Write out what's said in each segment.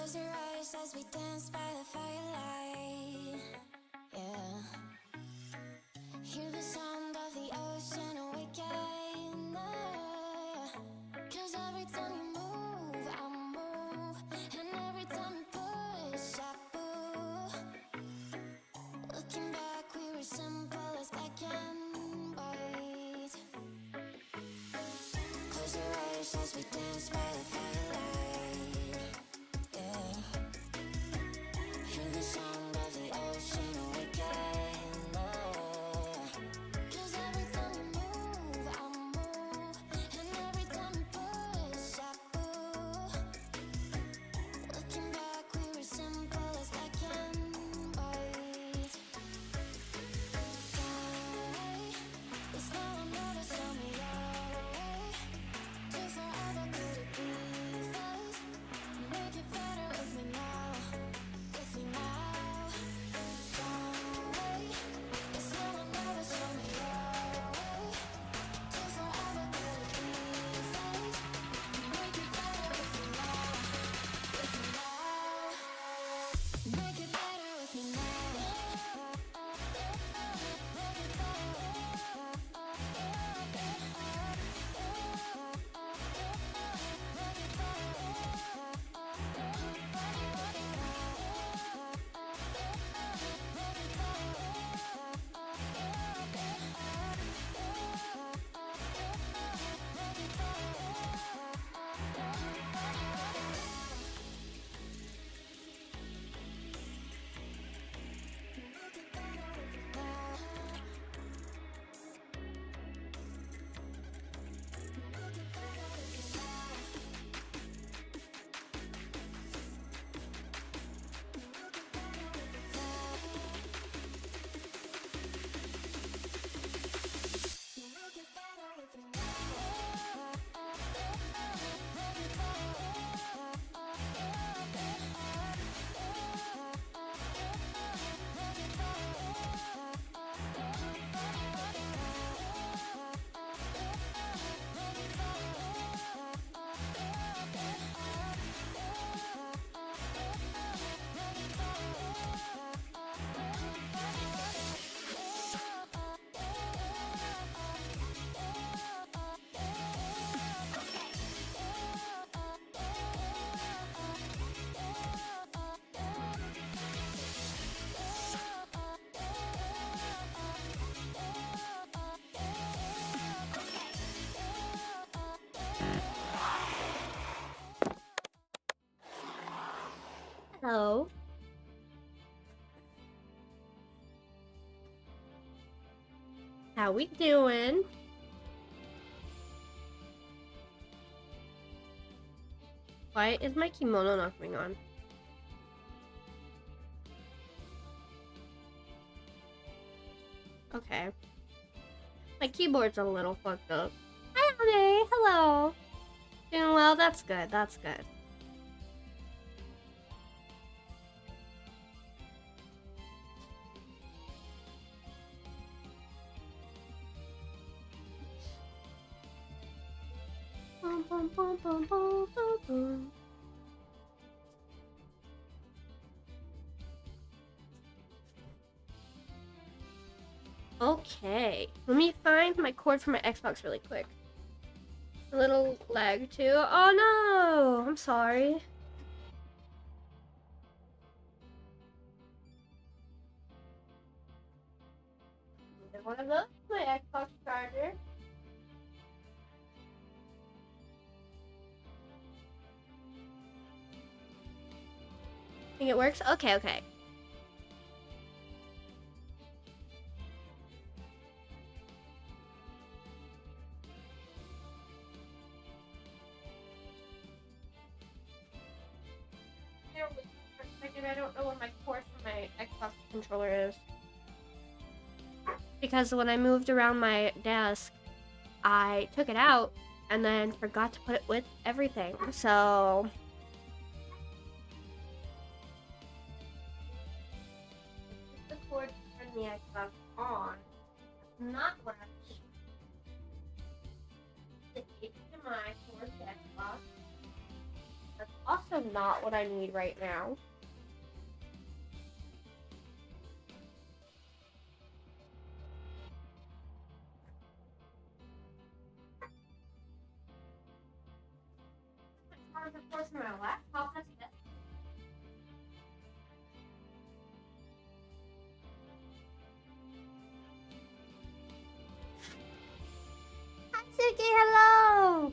Close your eyes as we dance by the firelight. Yeah. Hear the sound of the ocean awaken. Cause every time you move, I move. And every time you push, I pull. Looking back, we were simple as black and white. Close your eyes as we dance by the firelight. Yeah. Hear the sound of the ocean awaken. Cause every time you move, I move. And every time you push, I pull. Looking back, we were simple as black and white. It's now or never, show me your way. Till forever, could it be fate? Make it better with me now, with me now. Don't wait. It's now or never, show me your way. Till forever, could it be fate? Make it better with me now, with me now. Make it better with me now. Hello. How we doing? Why is my kimono not coming on? Okay. My keyboard's a little fucked up. Hi, honey. Hello. Doing well? That's good. That's good. Boom, boom, boom, boom, boom, boom, boom. Okay, let me find my cord for my Xbox really quick. A little lag too. Oh no! I'm sorry. One of those, my Xbox charger. Think it works? Okay, okay. I don't know where my cord for my Xbox controller is. Because when I moved around my desk, I took it out and then forgot to put it with everything. So the cord to turn the Xbox on. Not what I the HDMI cord to Xbox. That's also also not what I need right now. Of course, my laptop. That's it. Hi, Suki. Hello.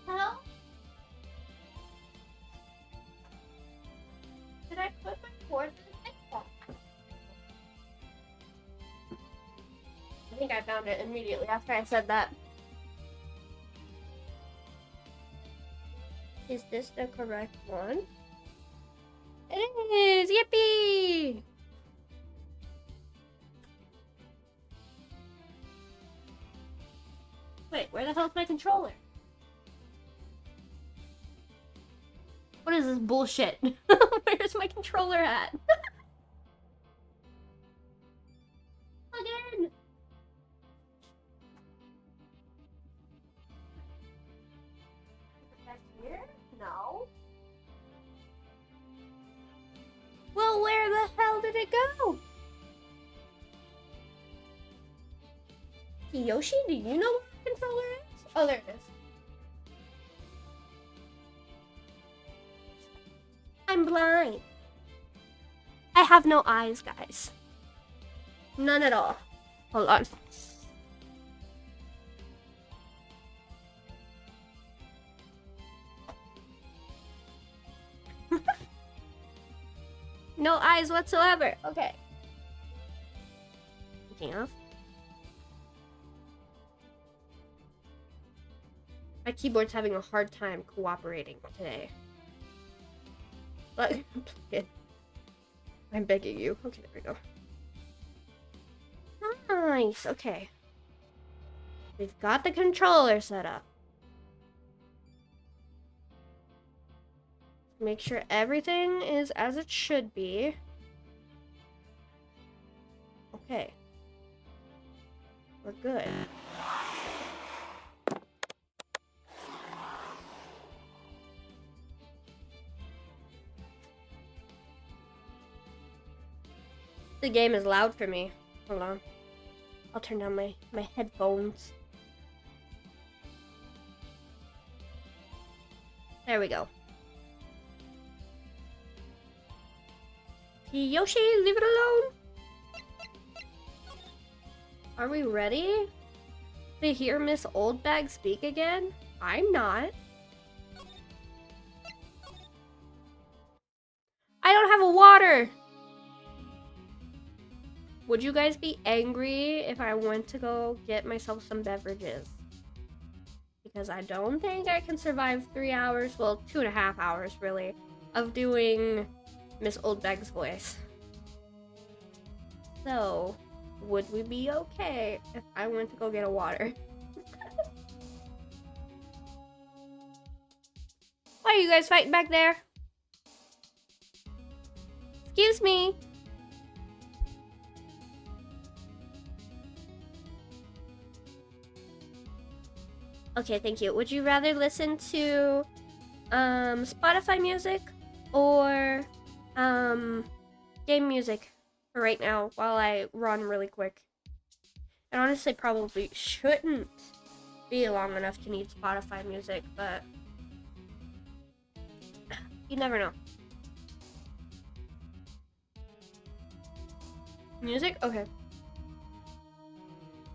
Hello. Did I put my cord in the Xbox? I think I found it immediately after I said that. Is this the correct one? It is! Yippee! Wait, where the hell's my controller? What is this bullshit? Where's my controller at? Again! Back here? No. Well, where the hell did it go? Yoshi, do you know where the controller is? Oh, there it is. I'm blind. I have no eyes, guys. None at all. Hold on. No eyes whatsoever. Okay. Anything else? My keyboard's having a hard time cooperating today. But I'm begging you. Okay, there we go. Nice. Okay. We've got the controller set up. Make sure everything is as it should be. Okay. We're good. The game is loud for me. Hold on. I'll turn down my headphones. There we go. Yoshi, leave it alone. Are we ready to hear Miss Oldbag speak again? I'm not. I don't have a water. Would you guys be angry if I went to go get myself some beverages? Because I don't think I can survive 3 hours, well, 2.5 hours really, of doing Miss Oldbag's voice. So, would we be okay if I went to go get a water? Why are you guys fighting back there? Excuse me. Okay, thank you. Would you rather listen to Spotify music or game music for right now while I run really quick? And honestly, probably shouldn't be long enough to need Spotify music, but you never know. Music? Okay.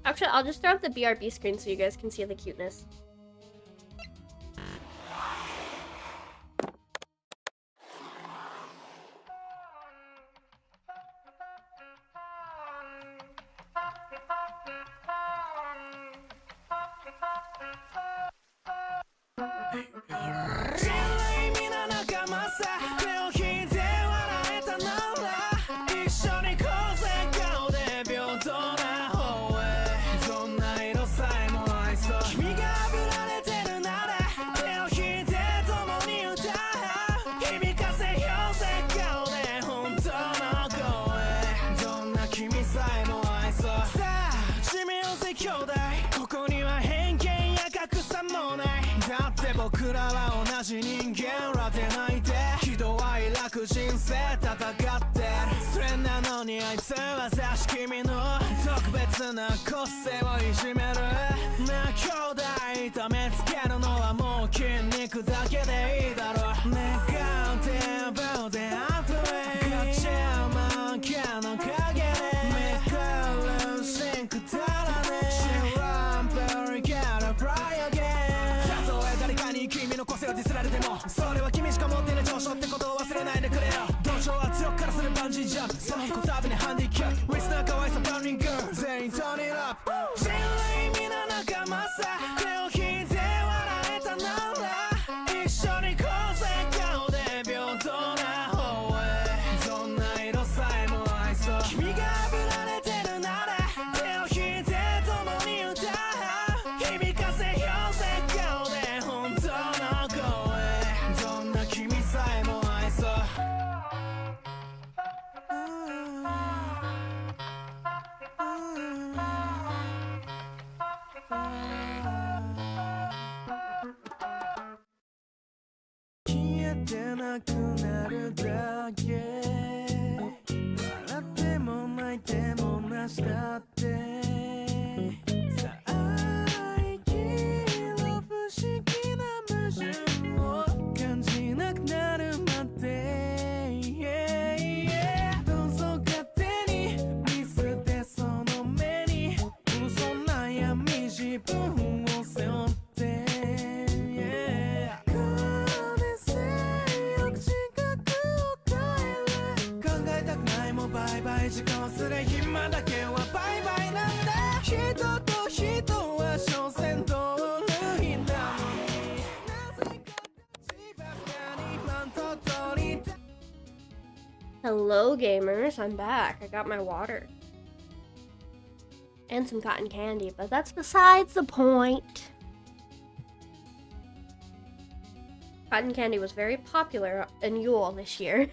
Actually, I'll just throw up the BRB screen so you guys can see the cuteness. 僕らは同じ人間らでないで喜怒哀楽人生戦ってそれなのにあいつは座敷君の特別な個性をいじめるなあ兄弟痛めつけるのはもう筋肉だけでいいだろネガティブで溢れガチャマンキャの陰で見返るシンクたらね She run very gotta fly again たとえ誰かに君の個性をディスられてもそれは君しか持っている長所ってことを忘れないでくれよ同調は強くからするバンジージャンプその子たびにハンディキャップウィスナー可愛さバンリング全員トーニーラップ人類皆仲間さ手を引いて笑えたなら一緒にこうぜ顔で平等な方へどんな色さえも愛そう君が炙られてるなら手を引いて共に歌う響かせようぜ顔で本当の声どんな君さえも愛そう消えてなくなるだけ笑っても泣いてもなしだってさあ生きる不思議な矛盾を感じなくなるまで、どうぞ勝手に見せてその目に嘘な闇自分を背負って金性欲自覚を変える考えたくないもバイバイ時間忘れ暇だけはバイバイなんだ人と人は所詮同類なのになぜか立場にマント取り Hello, gamers. I'm back. I got my water. And some cotton candy, but that's besides the point. Cotton candy was very popular in Yule this year.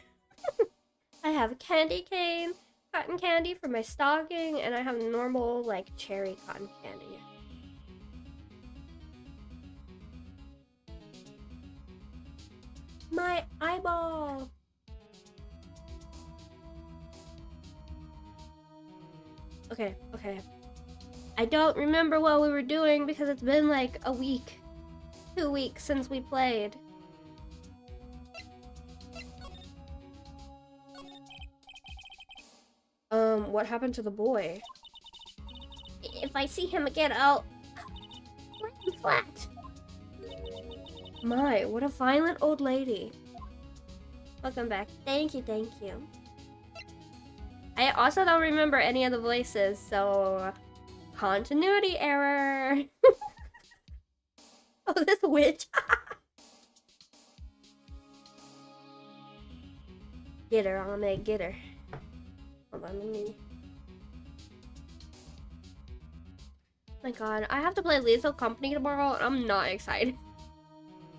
I have a candy cane, cotton candy for my stocking, and I have normal, like, cherry cotton candy. My eyeball! Okay. I don't remember what we were doing because it's been like a week, 2 weeks since we played. What happened to the boy? If I see him again, I'll let him flat. My, what a violent old lady. Welcome back. Thank you. I also don't remember any of the voices, so continuity error. Oh, this witch. Get her, Ahmed, get her. Hold on, let me... My god, I have to play Lethal Company tomorrow, and I'm not excited.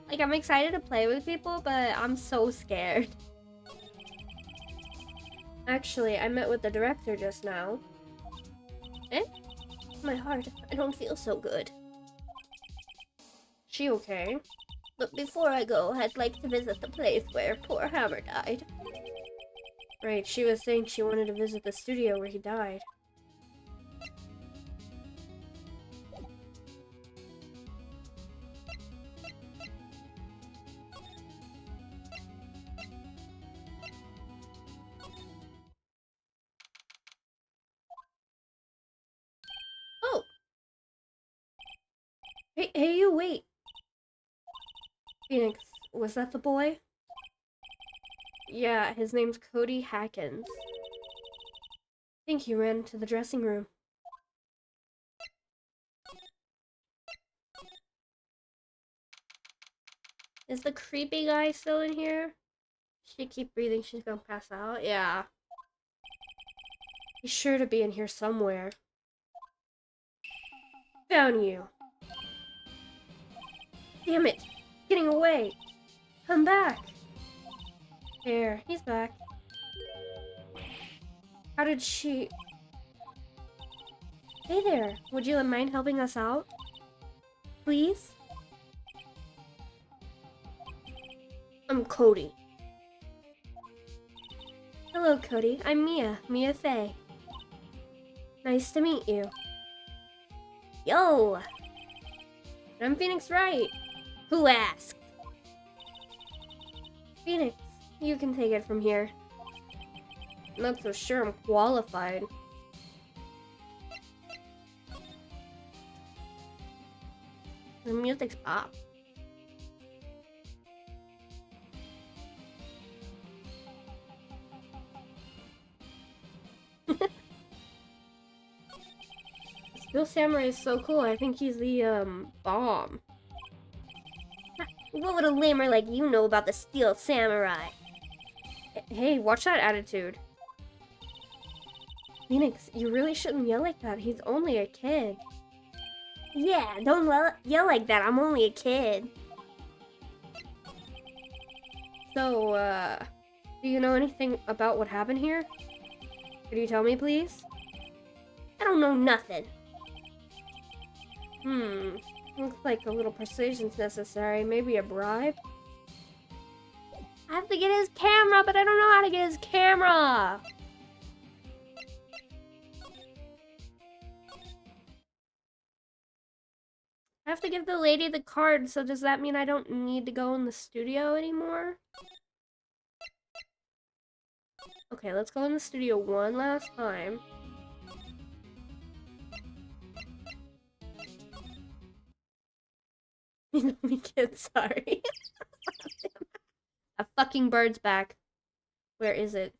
Like, I'm excited to play with people, but I'm so scared. Actually, I met with the director just now. Eh? My heart, I don't feel so good. She okay? But before I go, I'd like to visit the place where poor Hammer died. Right, she was saying she wanted to visit the studio where he died. Oh! Hey, you wait! Phoenix, was that the boy? Yeah, his name's Cody Hackins. I think he ran to the dressing room. Is the creepy guy still in here? She keep breathing, she's gonna pass out. Yeah. He's sure to be in here somewhere. Found you. Damn it! Getting away! Come back! There, he's back. How did she... Hey there, would you mind helping us out? Please? I'm Cody. Hello, Cody. I'm Mia Faye. Nice to meet you. Yo! I'm Phoenix Wright. Who asked? Phoenix, you can take it from here. I'm not so sure I'm qualified. The music's pop. Steel Samurai is so cool. I think he's the, bomb. What would a lamer like you know about the Steel Samurai? Hey, watch that attitude. Phoenix, you really shouldn't yell like that. He's only a kid. Yeah, don't yell like that. I'm only a kid. So, do you know anything about what happened here? Could you tell me, please? I don't know nothing. Looks like a little persuasion's necessary. Maybe a bribe? I have to get his camera, but I don't know how to get his camera! I have to give the lady the card, so does that mean I don't need to go in the studio anymore? Okay, let's go in the studio one last time. We kid, sorry. A fucking bird's back. Where is it?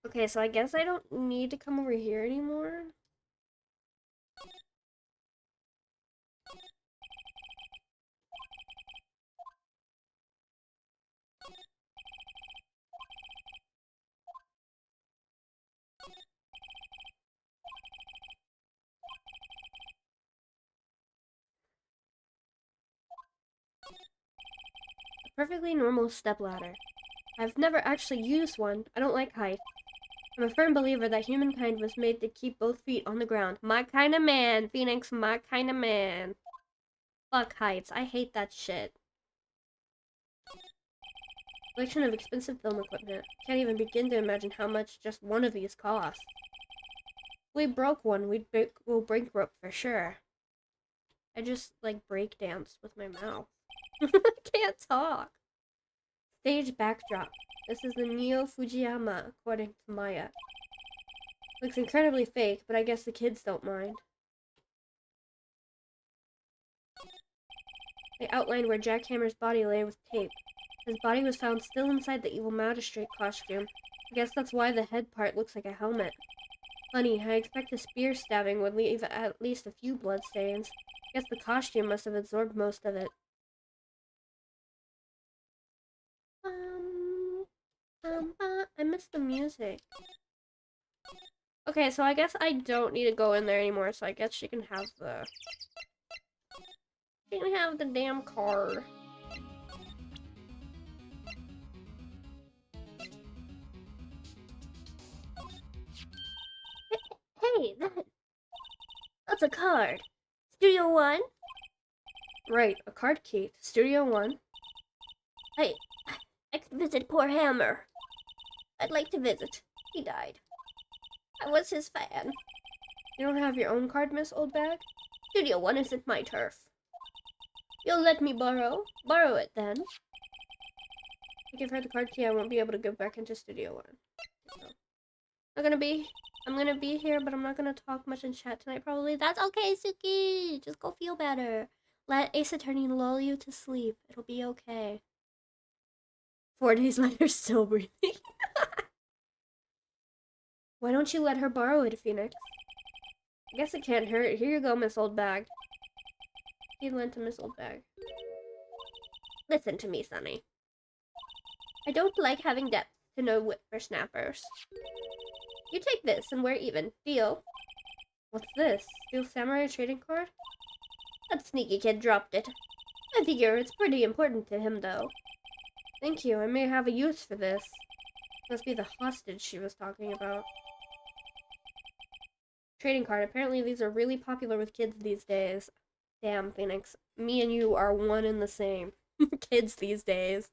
Okay, so I guess I don't need to come over here anymore. A perfectly normal stepladder. I've never actually used one. I don't like height. I'm a firm believer that humankind was made to keep both feet on the ground. My kind of man, Phoenix, my kind of man. Fuck heights. I hate that shit. Collection of expensive film equipment. Can't even begin to imagine how much just one of these costs. If we broke one, we'll bankrupt for sure. I just, like, break dance with my mouth. I can't talk. Stage backdrop. This is the Neo Fujiyama, according to Maya. Looks incredibly fake, but I guess the kids don't mind. They outlined where Jackhammer's body lay with tape. His body was found still inside the evil magistrate costume. I guess that's why the head part looks like a helmet. Funny, I expect the spear stabbing would leave at least a few bloodstains. I guess the costume must have absorbed most of it. I missed the music. Okay, so I guess I don't need to go in there anymore, so I guess she can have the... She can have the damn card. Hey, that's a card. Studio 1? Right, a card key. Studio 1. Hey, I could visit poor Hammer. I'd like to visit. He died. I was his fan. You don't have your own card, Miss Oldbag? Studio 1 isn't my turf. You'll let me borrow? Borrow it, then. I give her the card key, I won't be able to go back into Studio 1. So. I'm gonna be here, but I'm not gonna talk much in chat tonight, probably. That's okay, Suki! Just go feel better. Let Ace Attorney lull you to sleep. It'll be okay. 4 days later, still breathing. Why don't you let her borrow it, Phoenix? I guess it can't hurt. Here you go, Miss Oldbag. He lent to Miss Oldbag. Listen to me, Sonny. I don't like having depth to no whippersnappers. You take this and we're even. Deal? What's this? Steel Samurai trading card? That sneaky kid dropped it. I figure it's pretty important to him, though. Thank you. I may have a use for this. Must be the hostage she was talking about. Trading card. Apparently these are really popular with kids these days. Damn, Phoenix. Me and you are one and the same. Kids these days.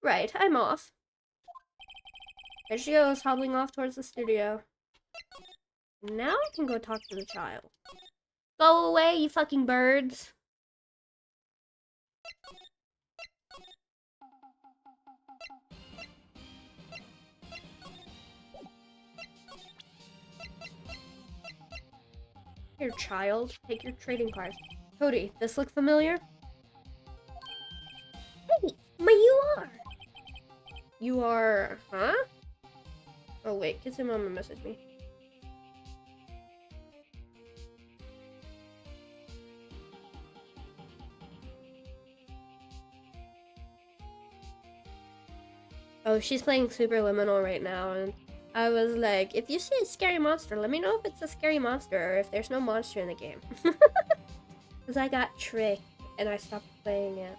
Right, I'm off. There she goes, hobbling off towards the studio. Now I can go talk to the child. Go away, you fucking birds. Here, child. Take your trading cards. Cody, this look familiar? Hey, you are. You are... Huh? Oh, wait. Kitsumama messaged me. Oh, she's playing Superliminal right now, and I was like, if you see a scary monster, let me know if it's a scary monster or if there's no monster in the game. Because I got tricked, and I stopped playing it.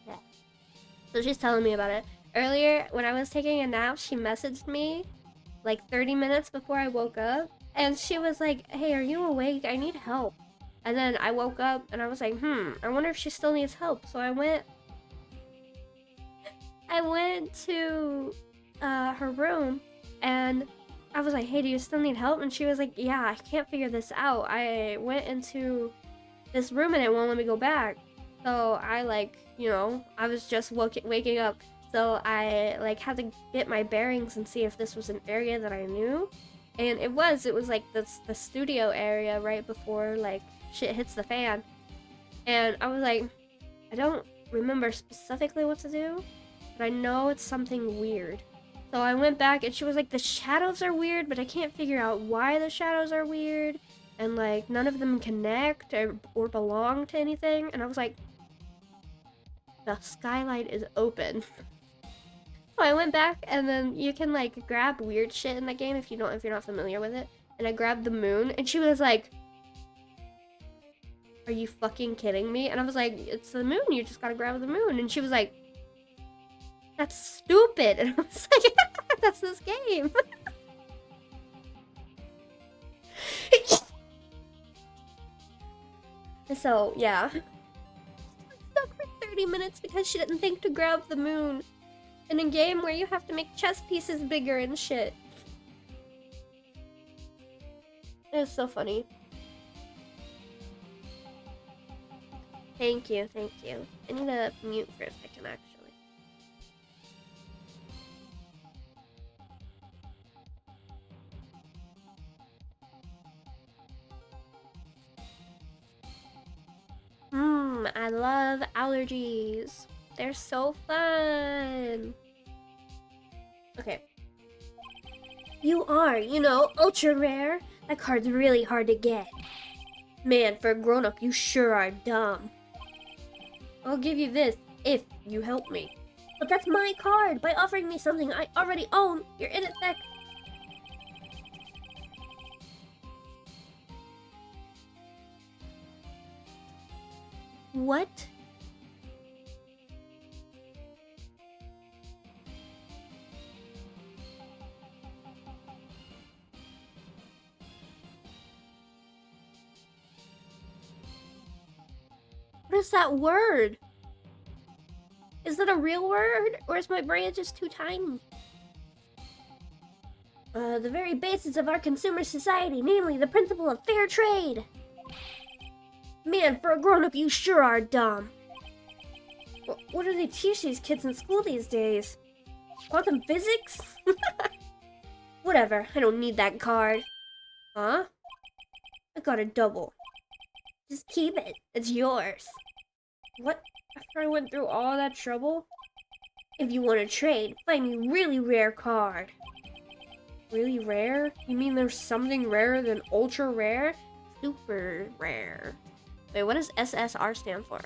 Yeah. So she's telling me about it. Earlier, when I was taking a nap, she messaged me like 30 minutes before I woke up. And she was like, hey, are you awake? I need help. And then I woke up and I was like, I wonder if she still needs help. So I went to her room and I was like, hey, do you still need help? And she was like, yeah, I can't figure this out. I went into this room and it won't let me go back. So I I was just waking up. So I had to get my bearings and see if this was an area that I knew. And it was like the studio area right before shit hits the fan. And I was like, I don't remember specifically what to do, but I know it's something weird. So I went back and she was like, the shadows are weird, but I can't figure out why the shadows are weird. And none of them connect or belong to anything. And I was like, the skylight is open. So I went back and then you can grab weird shit in the game if you're not familiar with it. And I grabbed the moon and she was like, are you fucking kidding me? And I was like, it's the moon, you just gotta grab the moon. And she was like, that's stupid. And I was like, that's this game. So yeah, stuck for 30 minutes because she didn't think to grab the moon in a game where you have to make chess pieces bigger and shit. It was so funny. Thank you. I need to mute for a second, actually. I love allergies. They're so fun. Okay. You are, ultra rare. That card's really hard to get. Man, for a grown-up, you sure are dumb. I'll give you this if you help me. But that's my card. By offering me something I already own, you're in effect. What? What is that word? Is that a real word? Or is my brain just too tiny? The very basis of our consumer society, namely the principle of fair trade. Man, for a grown-up, you sure are dumb. What do they teach these kids in school these days? Quantum physics? Whatever, I don't need that card. Huh? I got a double. Just keep it. It's yours. What? After I went through all that trouble? If you want to trade, find me a really rare card. Really rare? You mean there's something rarer than ultra rare? Super rare. Wait, what does SSR stand for?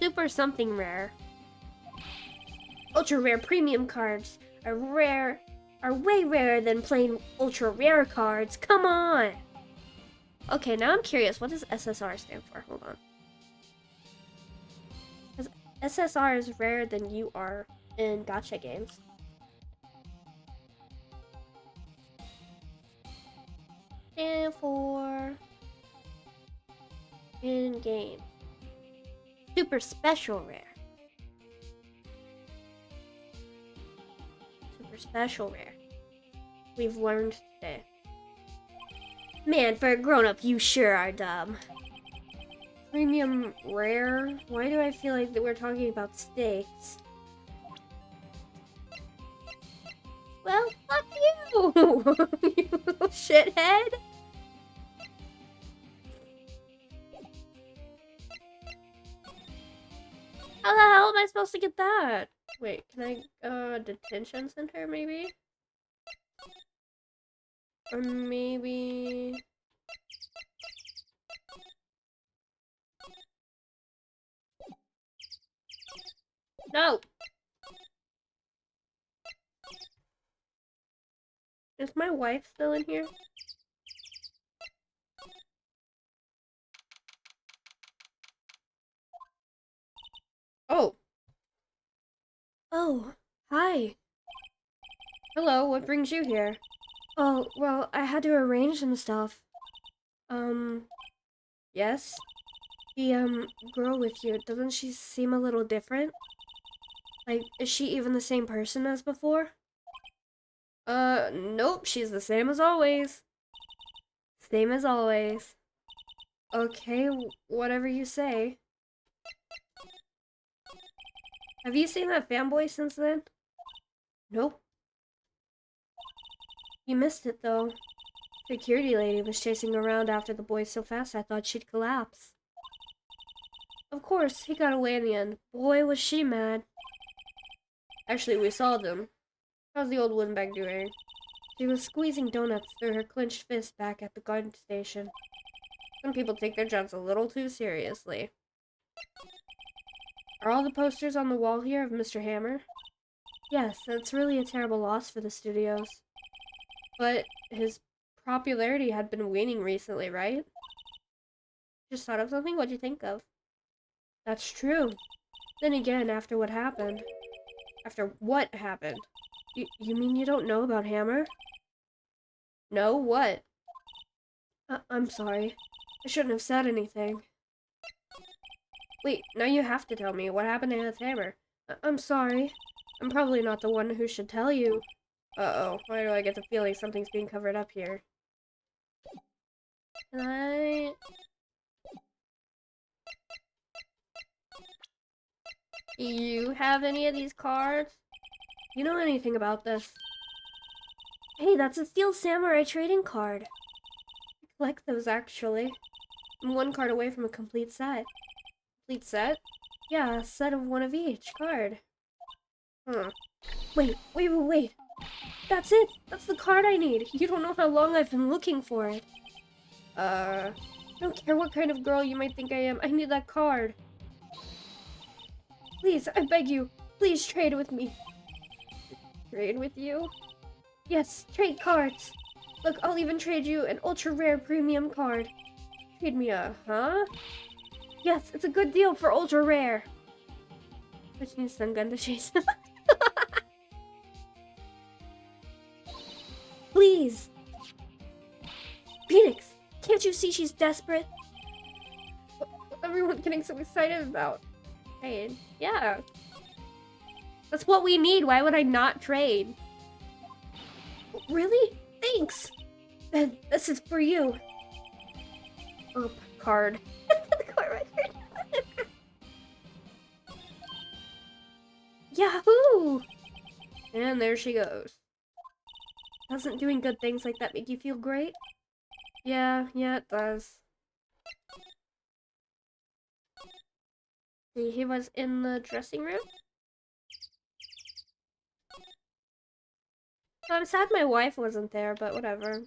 Super something rare. Ultra rare premium cards are way rarer than plain ultra rare cards. Come on! Okay, now I'm curious. What does SSR stand for? Hold on. Because SSR is rarer than you are in gacha games. Stand for in game. Super special rare. Super special rare. We've learned today. Man, for a grown-up, you sure are dumb. Premium rare? Why do I feel like that we're talking about steaks? Well, fuck you! You little shithead! How the hell am I supposed to get that? Wait, can I, detention center, maybe? Or maybe... No! Is my wife still in here? Oh. Oh, hi. Hello, what brings you here? Oh, well, I had to arrange some stuff. Yes? The, girl with you, doesn't she seem a little different? Like, is she even the same person as before? Nope, she's the same as always. Same as always. Okay, whatever you say. Have you seen that fanboy since then? Nope. You missed it, though. Security lady was chasing around after the boy so fast I thought she'd collapse. Of course, he got away in the end. Boy, was she mad. Actually, we saw them. How's the old windbag doing? She was squeezing donuts through her clenched fist back at the guard station. Some people take their jobs a little too seriously. Are all the posters on the wall here of Mr. Hammer? Yes, that's really a terrible loss for the studios. But his popularity had been waning recently, right? Just thought of something? What'd you think of? That's true. Then again, after what happened... After what happened? You mean you don't know about Hammer? No, what? I'm sorry. I shouldn't have said anything. Wait, now you have to tell me. What happened to Hammer? I'm sorry. I'm probably not the one who should tell you. Uh-oh. Why do I get the feeling something's being covered up here? Can I... Do you have any of these cards? You know anything about this? Hey, that's a Steel Samurai trading card. I collect those, actually. I'm one card away from a complete set. Complete set? Yeah, a set of one of each card. Huh. Wait. That's it! That's the card I need! You don't know how long I've been looking for it. I don't care what kind of girl you might think I am. I need that card. Please, I beg you. Please trade with me. Trade with you? Yes, trade cards. Look, I'll even trade you an ultra rare premium card. Trade me a, huh? Yes, it's a good deal for ultra rare. I just need some gun to chase him. Please. Phoenix, can't you see she's desperate? What's everyone getting so excited about? Trade. Yeah. That's what we need. Why would I not trade? Really? Thanks. Then this is for you. Oh, card. The card right here. Yahoo! And there she goes. Doesn't doing good things like that make you feel great? Yeah, it does. He was in the dressing room? I'm sad my wife wasn't there, but whatever.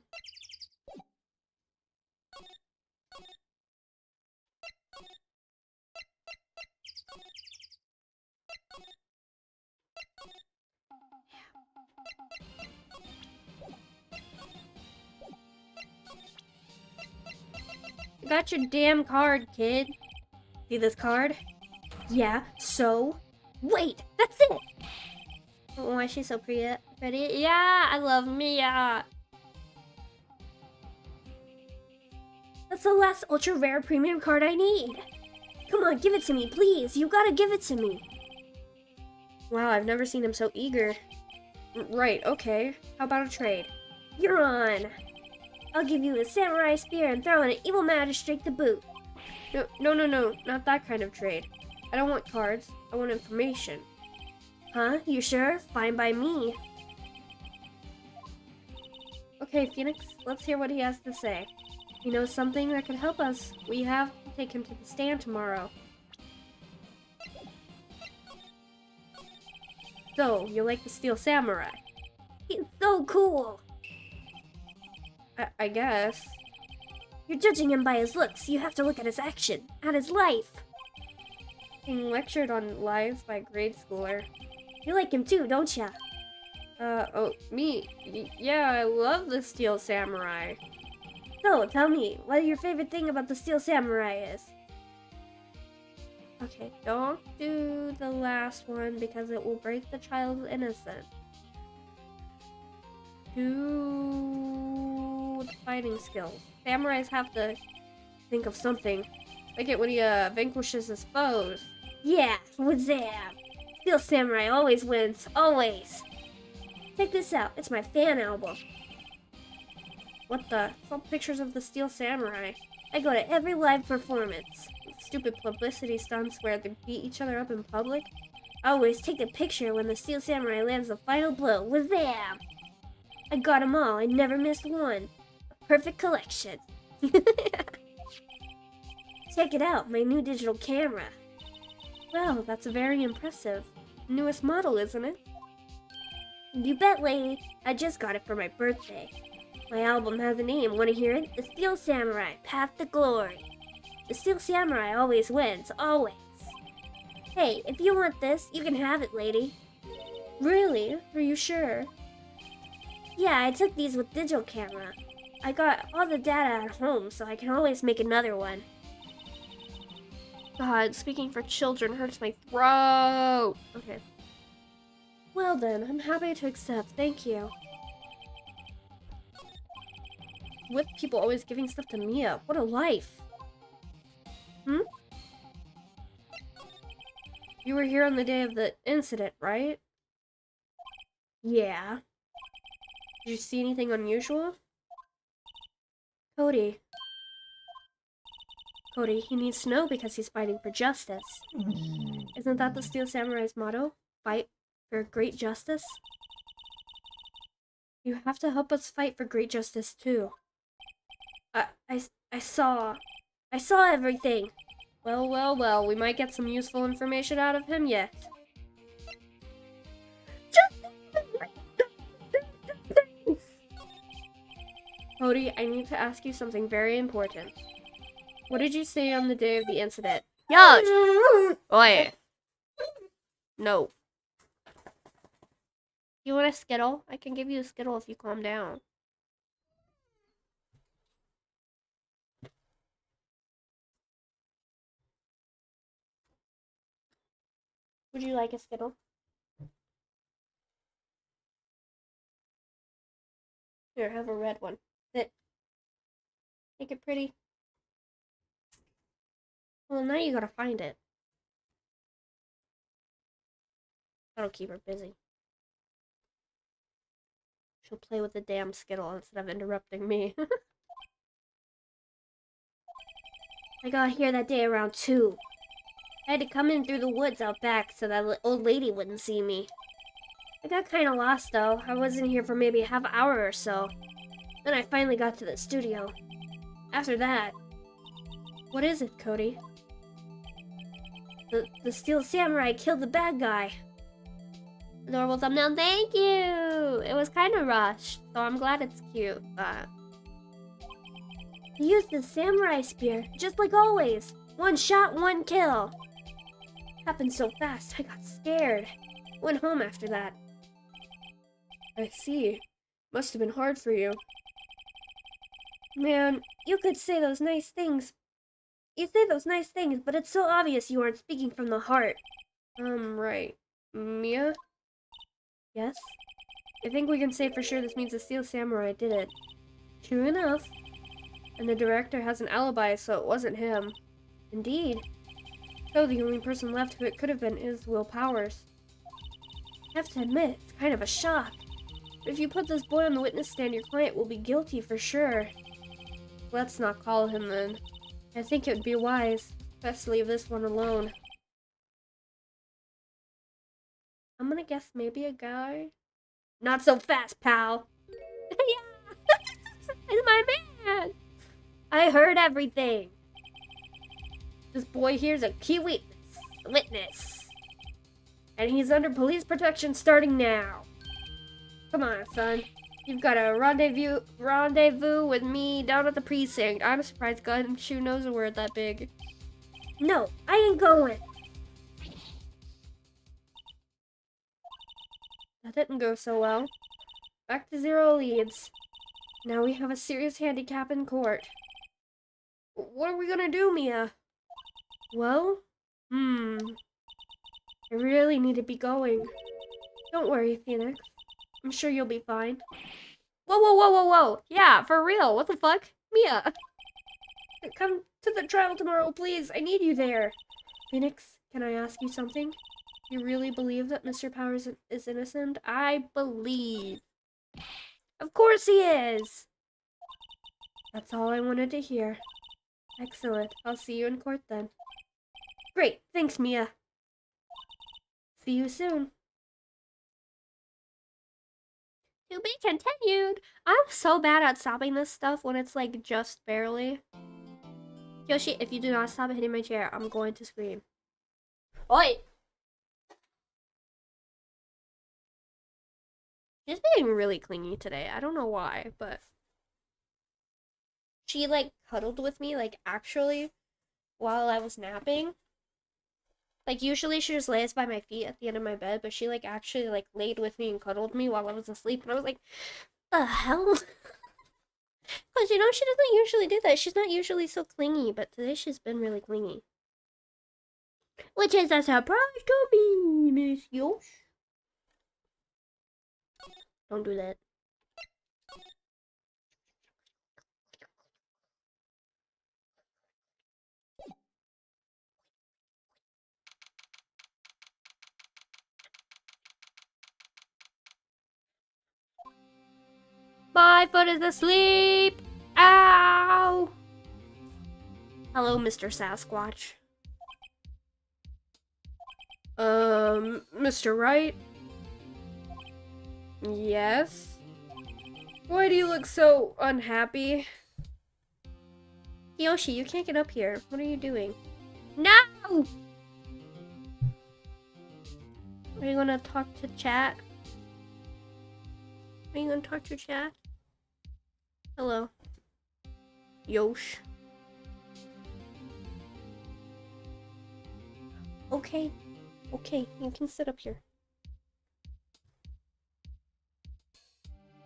You got your damn card, kid. See this card? Yeah, so? Wait, that's it! Oh, why is she so pretty? Yeah, I love Mia. That's the last ultra rare premium card I need. Come on, give it to me, please. You gotta give it to me. Wow, I've never seen him so eager. Right, okay. How about a trade? You're on. I'll give you a samurai spear and throw in an evil magistrate to boot. No, not that kind of trade. I don't want cards. I want information. Huh? You sure? Fine by me. Okay, Phoenix, let's hear what he has to say. He knows something that could help us. We have to take him to the stand tomorrow. So, you like the Steel Samurai? He's so cool! I guess. You're judging him by his looks. You have to look at his action, at his life. Being lectured on lives by a grade schooler. You like him too, don't ya? Oh, me? Yeah, I love the Steel Samurai. So, tell me, what your favorite thing about the Steel Samurai is? Okay, don't do the last one because it will break the child's innocence. Do the fighting skills. Samurais have to think of something. Like it when he vanquishes his foes. Yeah, wazam! Steel Samurai always wins, always. Check this out, it's my fan album. What the? It's all pictures of the Steel Samurai. I go to every live performance. Stupid publicity stunts where they beat each other up in public. I always take a picture when the Steel Samurai lands the final blow. Wazam! I got them all. I never missed one. A perfect collection. Check it out, my new digital camera. Well, that's very impressive. Newest model, isn't it? You bet, lady. I just got it for my birthday. My album has a name. Want to hear it? The Steel Samurai, Path to Glory. The Steel Samurai always wins, always. Hey, if you want this, you can have it, lady. Really? Are you sure? Yeah, I took these with digital camera. I got all the data at home, so I can always make another one. God, speaking for children hurts my throat. Okay. Well then, I'm happy to accept. Thank you. With people always giving stuff to Mia. What a life. You were here on the day of the incident, right? Yeah. Did you see anything unusual? Cody, he needs to know because he's fighting for justice. Isn't that the Steel Samurai's motto? Fight for great justice? You have to help us fight for great justice too. I saw everything. Well, we might get some useful information out of him yet. Cody, I need to ask you something very important. What did you say on the day of the incident? Yo! Oi. No. You want a Skittle? I can give you a Skittle if you calm down. Would you like a Skittle? Here, have a red one. Sit. Make it pretty. Well, now you gotta find it. That'll keep her busy. She'll play with the damn Skittle instead of interrupting me. I got here that day around 2. I had to come in through the woods out back so that old lady wouldn't see me. I got kinda lost though. I wasn't here for maybe a half hour or so. Then I finally got to the studio. After that... What is it, Cody? The Steel Samurai killed the bad guy. Adorable thumbnail, thank you! It was kinda rushed, so I'm glad it's cute, but... He used the samurai spear, just like always. 1 shot, 1 kill. Happened so fast, I got scared. Went home after that. I see. Must have been hard for you. Man, you could say those nice things. You say those nice things, but it's so obvious you aren't speaking from the heart. Right. Mia? Yes? I think we can say for sure this means the Steel Samurai did it. True enough. And the director has an alibi, so it wasn't him. Indeed. So the only person left who it could have been is Will Powers. I have to admit, it's kind of a shock. But if you put this boy on the witness stand, your client will be guilty for sure. Let's not call him then. I think it would be wise. Best to leave this one alone. I'm gonna guess maybe a guy. Not so fast, pal. Yeah, it's my man. I heard everything. This boy here's a key witness. And he's under police protection starting now. Come on, son. You've got a rendezvous with me down at the precinct. I'm surprised Gumshoe knows a word that big. No, I ain't going. That didn't go so well. Back to 0 leads. Now we have a serious handicap in court. What are we gonna do, Mia? Well, I really need to be going. Don't worry, Phoenix. I'm sure you'll be fine. Whoa, whoa, whoa, whoa, whoa. Yeah, for real. What the fuck? Mia. Come to the trial tomorrow, please. I need you there. Phoenix, can I ask you something? You really believe that Mr. Powers is innocent? I believe. Of course he is. That's all I wanted to hear. Excellent. I'll see you in court then. Great. Thanks, Mia. See you soon. To be continued. I'm so bad at stopping this stuff when it's like just barely. Yoshi, if you do not stop hitting my chair, I'm going to scream. Oi! She's being really clingy today. I don't know why, but she like cuddled with me, like actually, while I was napping. Like usually she just lays by my feet at the end of my bed, but she like actually like laid with me and cuddled me while I was asleep, and I was like, the hell? Because you know she doesn't usually do that. She's not usually so clingy, but today she's been really clingy. Which is a surprise to me, Miss Yosh. Don't do that. My foot is asleep! Ow! Hello, Mr. Sasquatch. Mr. Wright? Yes? Why do you look so unhappy? Yoshi, you can't get up here. What are you doing? No! Are you gonna talk to chat? Are you gonna talk to chat? Hello. Yosh. Okay. Okay, you can sit up here.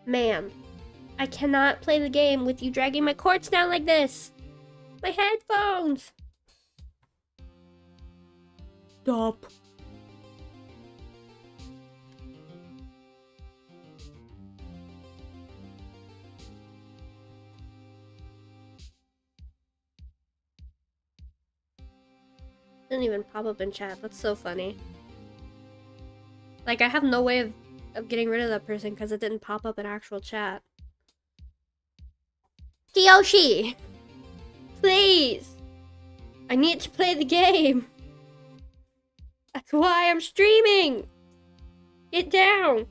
Ma'am, I cannot play the game with you dragging my cords down like this. My headphones. Stop. Didn't even pop up in chat. That's so funny. Like, I have no way of getting rid of that person because it didn't pop up in actual chat. Yoshi! Please! I need to play the game! That's why I'm streaming! Get down!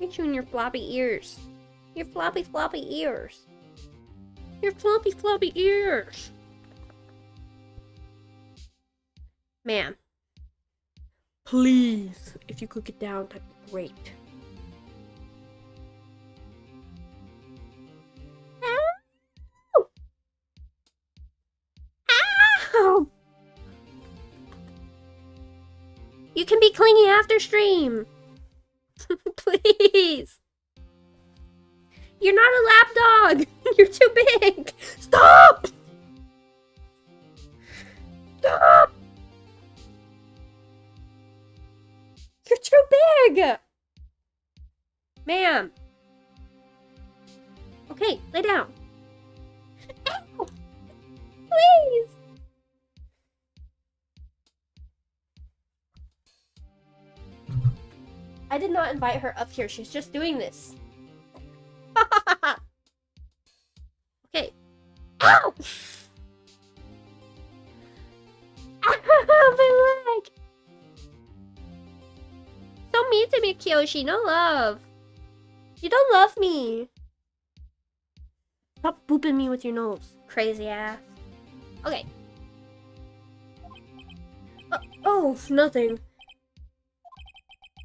Get you in your floppy ears. Your floppy ears. Your floppy ears. Ma'am. Please, if you could get down, that'd be great. Ow! Ow! You can be clingy after stream. Please. You're not a lap dog! You're too big! Stop! Stop! You're too big! Ma'am. Okay, lay down. Ow! Please! I did not invite her up here. She's just doing this. Okay. Ow! My leg! So mean to me, Kyoshi. No love. You don't love me. Stop booping me with your nose. Crazy ass. Okay. Oh, nothing.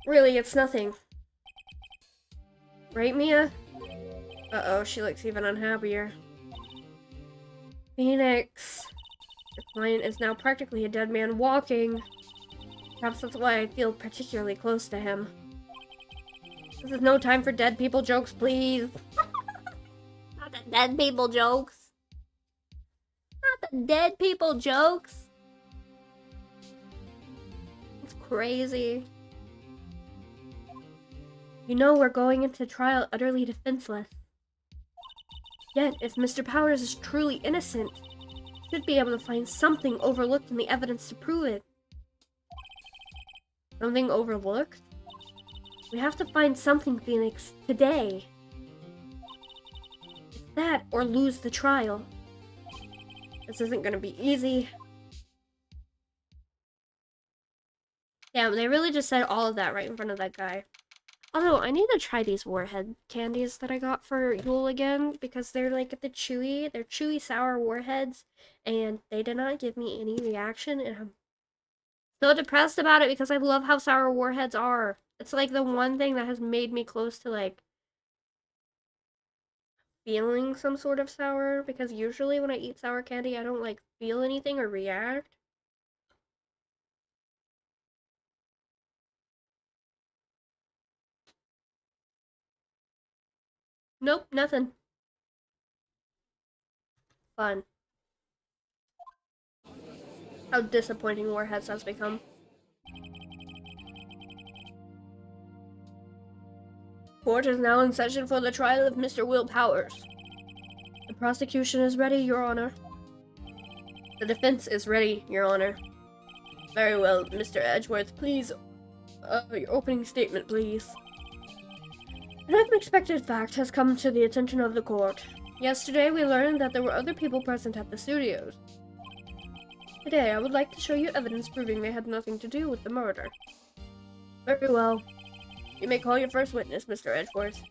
Really, it's nothing. Right, Mia? Uh-oh, she looks even unhappier. Phoenix. Your client is now practically a dead man walking. Perhaps that's why I feel particularly close to him. This is no time for dead people jokes, please. Not the dead people jokes. Not the dead people jokes. It's crazy. You know we're going into trial utterly defenseless. Yet, if Mr. Powers is truly innocent, we should be able to find something overlooked in the evidence to prove it. Something overlooked? We have to find something, Phoenix, today. It's that or lose the trial. This isn't gonna be easy. Damn, they really just said all of that right in front of that guy. Although, I need to try these warhead candies that I got for Yule again, because they're like they're chewy sour warheads, and they did not give me any reaction, and I'm so depressed about it because I love how sour warheads are. It's like the one thing that has made me close to like feeling some sort of sour, because usually when I eat sour candy, I don't like feel anything or react. Nope, nothing. Fun. How disappointing Warheads has become. Court is now in session for the trial of Mr. Will Powers. The prosecution is ready, Your Honor. The defense is ready, Your Honor. Very well, Mr. Edgeworth, please. Your opening statement, please. An unexpected fact has come to the attention of the court. Yesterday, we learned that there were other people present at the studios. Today, I would like to show you evidence proving they had nothing to do with the murder. Very well. You may call your first witness, Mr. Edgeworth.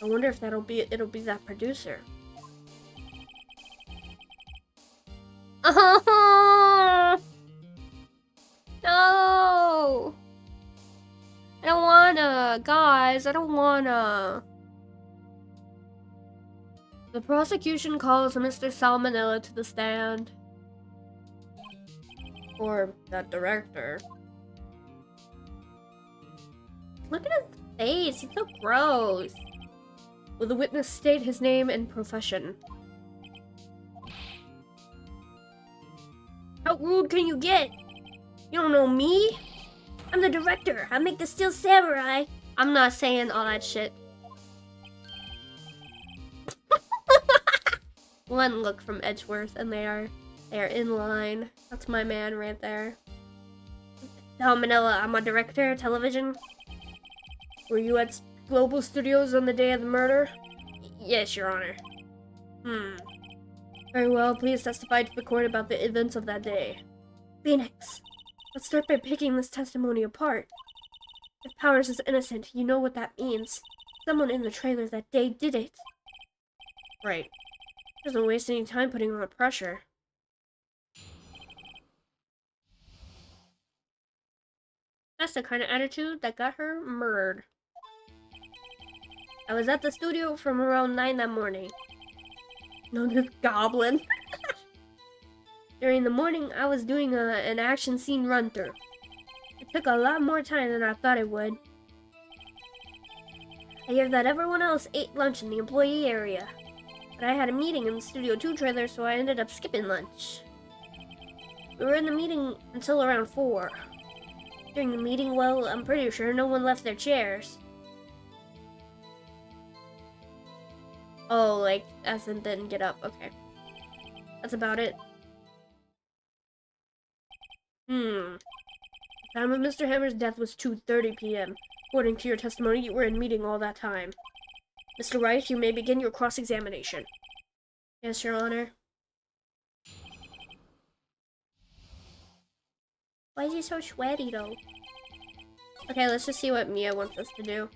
I wonder if it'll be that producer. Oh no! I don't wanna, guys. I don't wanna. The prosecution calls Mr. Salmonella to the stand. Or that director. Look at his face. He's so gross. Will the witness state his name and profession? How rude can you get? You don't know me? I'm the director. I make the Steel Samurai. I'm not saying all that shit. One look from Edgeworth and they are in line. That's my man right there. Manila, I'm a director, television. Were you at Global Studios on the day of the murder? Yes, Your Honor. Very well, please testify to the court about the events of that day. Phoenix, let's start by picking this testimony apart. If Powers is innocent, you know what that means. Someone in the trailer that day did it. Right. Doesn't waste any time putting on pressure. That's the kind of attitude that got her murdered. I was at the studio from around 9 that morning. No, this goblin. During the morning, I was doing an action scene run-through. It took a lot more time than I thought it would. I hear that everyone else ate lunch in the employee area. But I had a meeting in the Studio 2 trailer, so I ended up skipping lunch. We were in the meeting until around 4. During the meeting, well, I'm pretty sure no one left their chairs. Oh, like, as in didn't get up. Okay. That's about it. The time of Mr. Hammer's death was 2:30 p.m. According to your testimony, you were in meeting all that time. Mr. Wright, you may begin your cross-examination. Yes, Your Honor. Why is he so sweaty, though? Okay, let's just see what Mia wants us to do.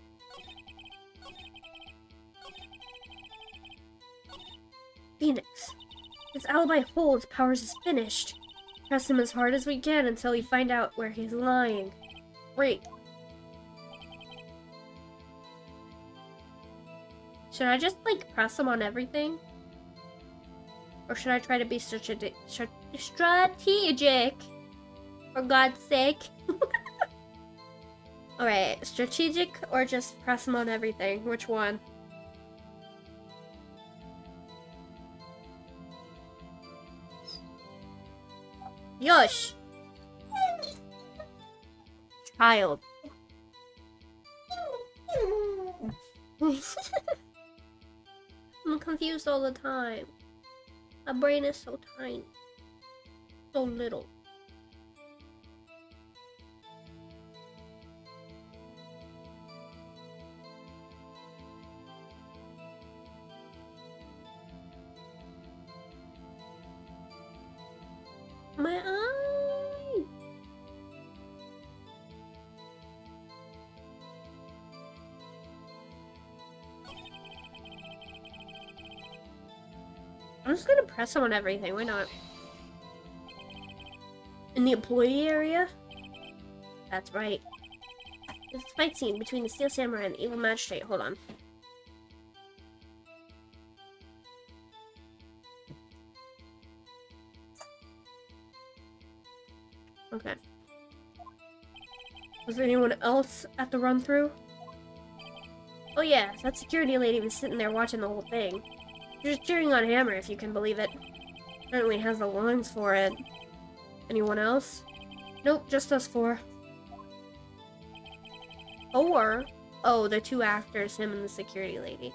Phoenix. His alibi holds. Powers is finished. Press him as hard as we can until we find out where he's lying. Wait. Should I just, like, press him on everything? Or should I try to be strategic? For God's sake. Alright, strategic or just press him on everything? Which one? Yosh! Child. I'm confused all the time. My brain is so tiny. So little. My eye! I'm just gonna press on everything, why not? In the employee area? That's right. There's a fight scene between the Steel Samurai and the Evil Magistrate. Hold on. Okay. Was there anyone else at the run-through? Oh yeah, that security lady was sitting there watching the whole thing. She was cheering on Hammer, if you can believe it. Apparently has the lungs for it. Anyone else? Nope, just us 4. Or, oh, the 2 actors, him and the security lady.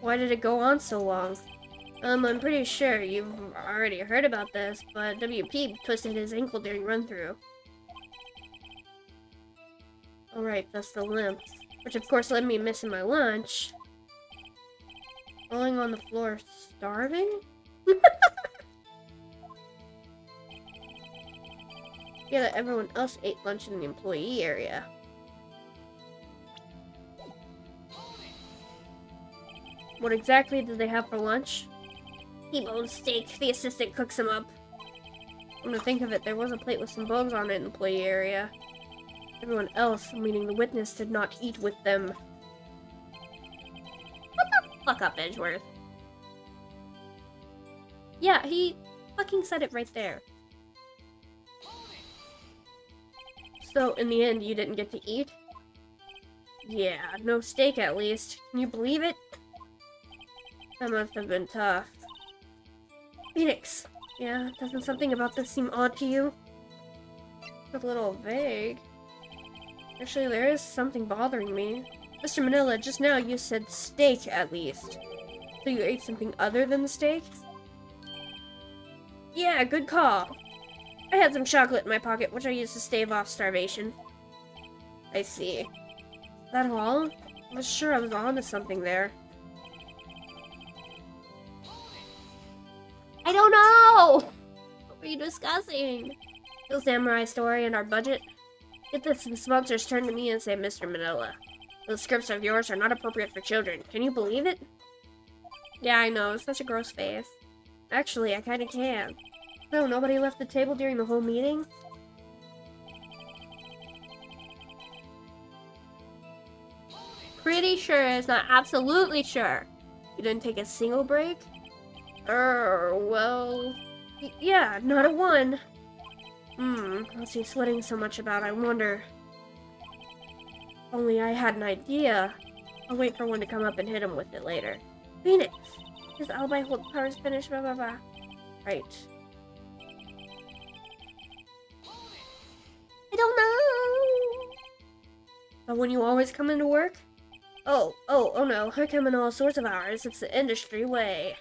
Why did it go on so long? I'm pretty sure you've already heard about this, but WP twisted his ankle during run-through. Alright, that's the limp. Which of course led me missing my lunch. Falling on the floor, starving? Yeah, that everyone else ate lunch in the employee area. What exactly did they have for lunch? T-bone steak. The assistant cooks them up. Come to think of it, there was a plate with some bones on it in the employee area. Everyone else, meaning the witness, did not eat with them. What the fuck up, Edgeworth? Yeah, he fucking said it right there. So, in the end, you didn't get to eat? Yeah, no steak at least. Can you believe it? That must have been tough. Phoenix! Yeah, doesn't something about this seem odd to you? It's a little vague. Actually, there is something bothering me. Mr. Manila, just now you said steak at least. So you ate something other than the steak? Yeah, good call. I had some chocolate in my pocket, which I used to stave off starvation. I see. Is that all? I was sure I was onto something there. I don't know! What were you discussing? The samurai story and our budget? Get this, the sponsors turn to me and say, Mr. Manila, those scripts of yours are not appropriate for children. Can you believe it? Yeah, I know. Such a gross face. Actually, I kinda can. No, nobody left the table during the whole meeting? Pretty sure, it's not absolutely sure. You didn't take a single break? Well... yeah, not a one. What's he sweating so much about? I wonder. Only I had an idea. I'll wait for one to come up and hit him with it later. Phoenix! His alibi hold powers finished, blah blah blah. Right. I don't know! But when you always come into work? Oh no, I come in all sorts of hours. It's the industry way.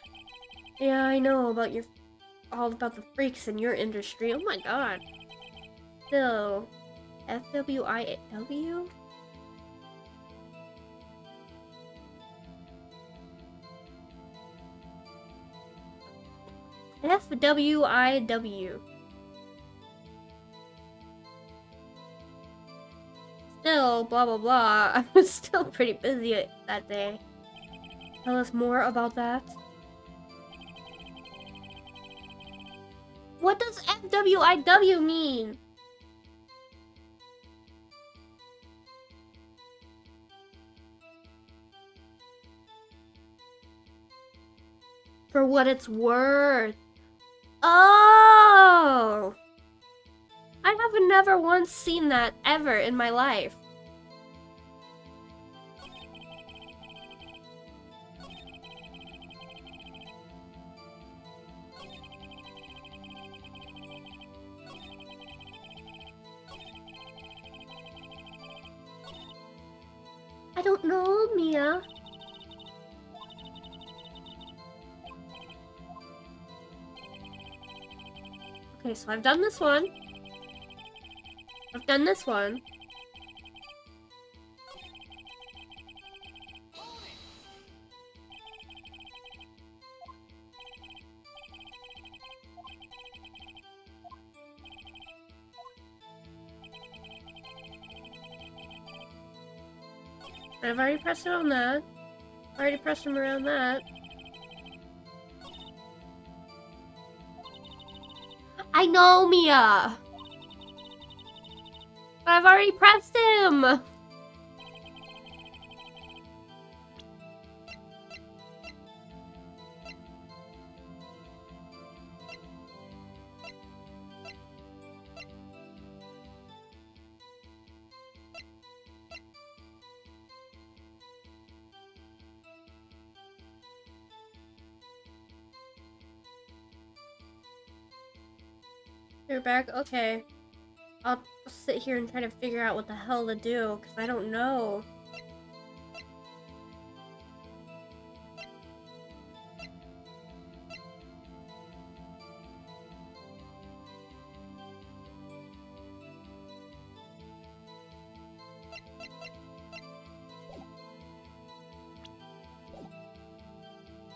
Yeah, I know all about the freaks in your industry. Oh my god. Still, FWIW? FWIW. Still, blah blah blah. I was still pretty busy that day. Tell us more about that. What does FWIW mean? For what it's worth. Oh! I have never once seen that ever in my life. I don't know, Mia. Okay, so I've done this one. I've done this one. I've already pressed it on that. I already pressed him around that. I know, Mia! But I've already pressed him! You're back? Okay. I'll sit here and try to figure out what the hell to do, because I don't know.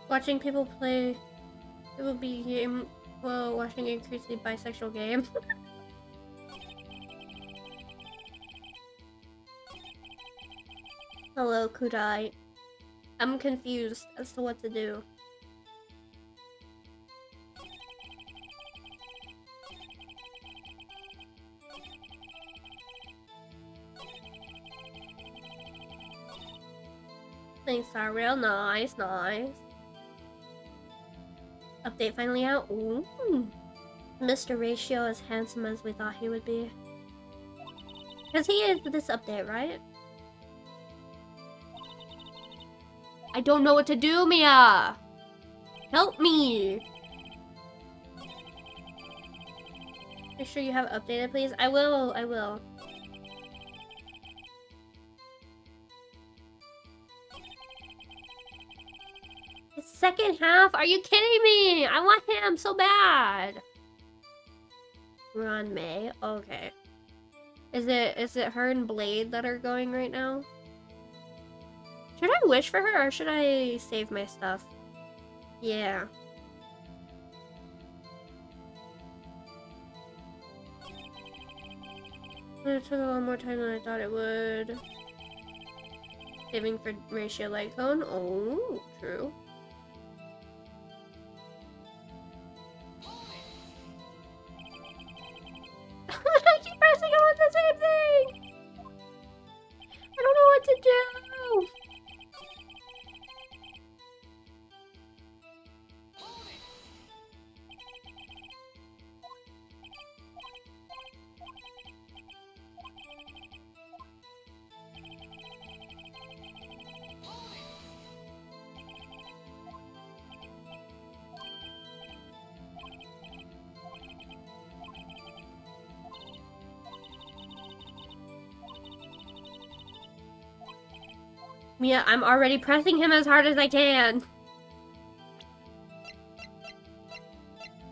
Watching people play be game while watching increasingly bisexual game. Hello, Kudai. I'm confused as to what to do. Thanks, are real nice. Update finally out. Ooh. Mr. Ratio as handsome as we thought he would be. Because he is this update, right? I don't know what to do, Mia! Help me! Make sure you have updated, please. I will. The second half? Are you kidding me? I want him so bad. We're on May? Okay. Is it her and Blade that are going right now? Should I wish for her or should I save my stuff? Yeah. It took a lot more time than I thought it would. Saving for ratio light cone? Oh, true. I keep pressing on the same thing! I don't know what to do! Mia, I'm already pressing him as hard as I can.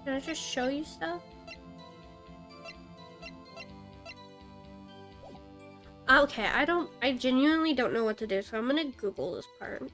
Can I just show you stuff? Okay, I genuinely don't know what to do, so I'm gonna Google this part.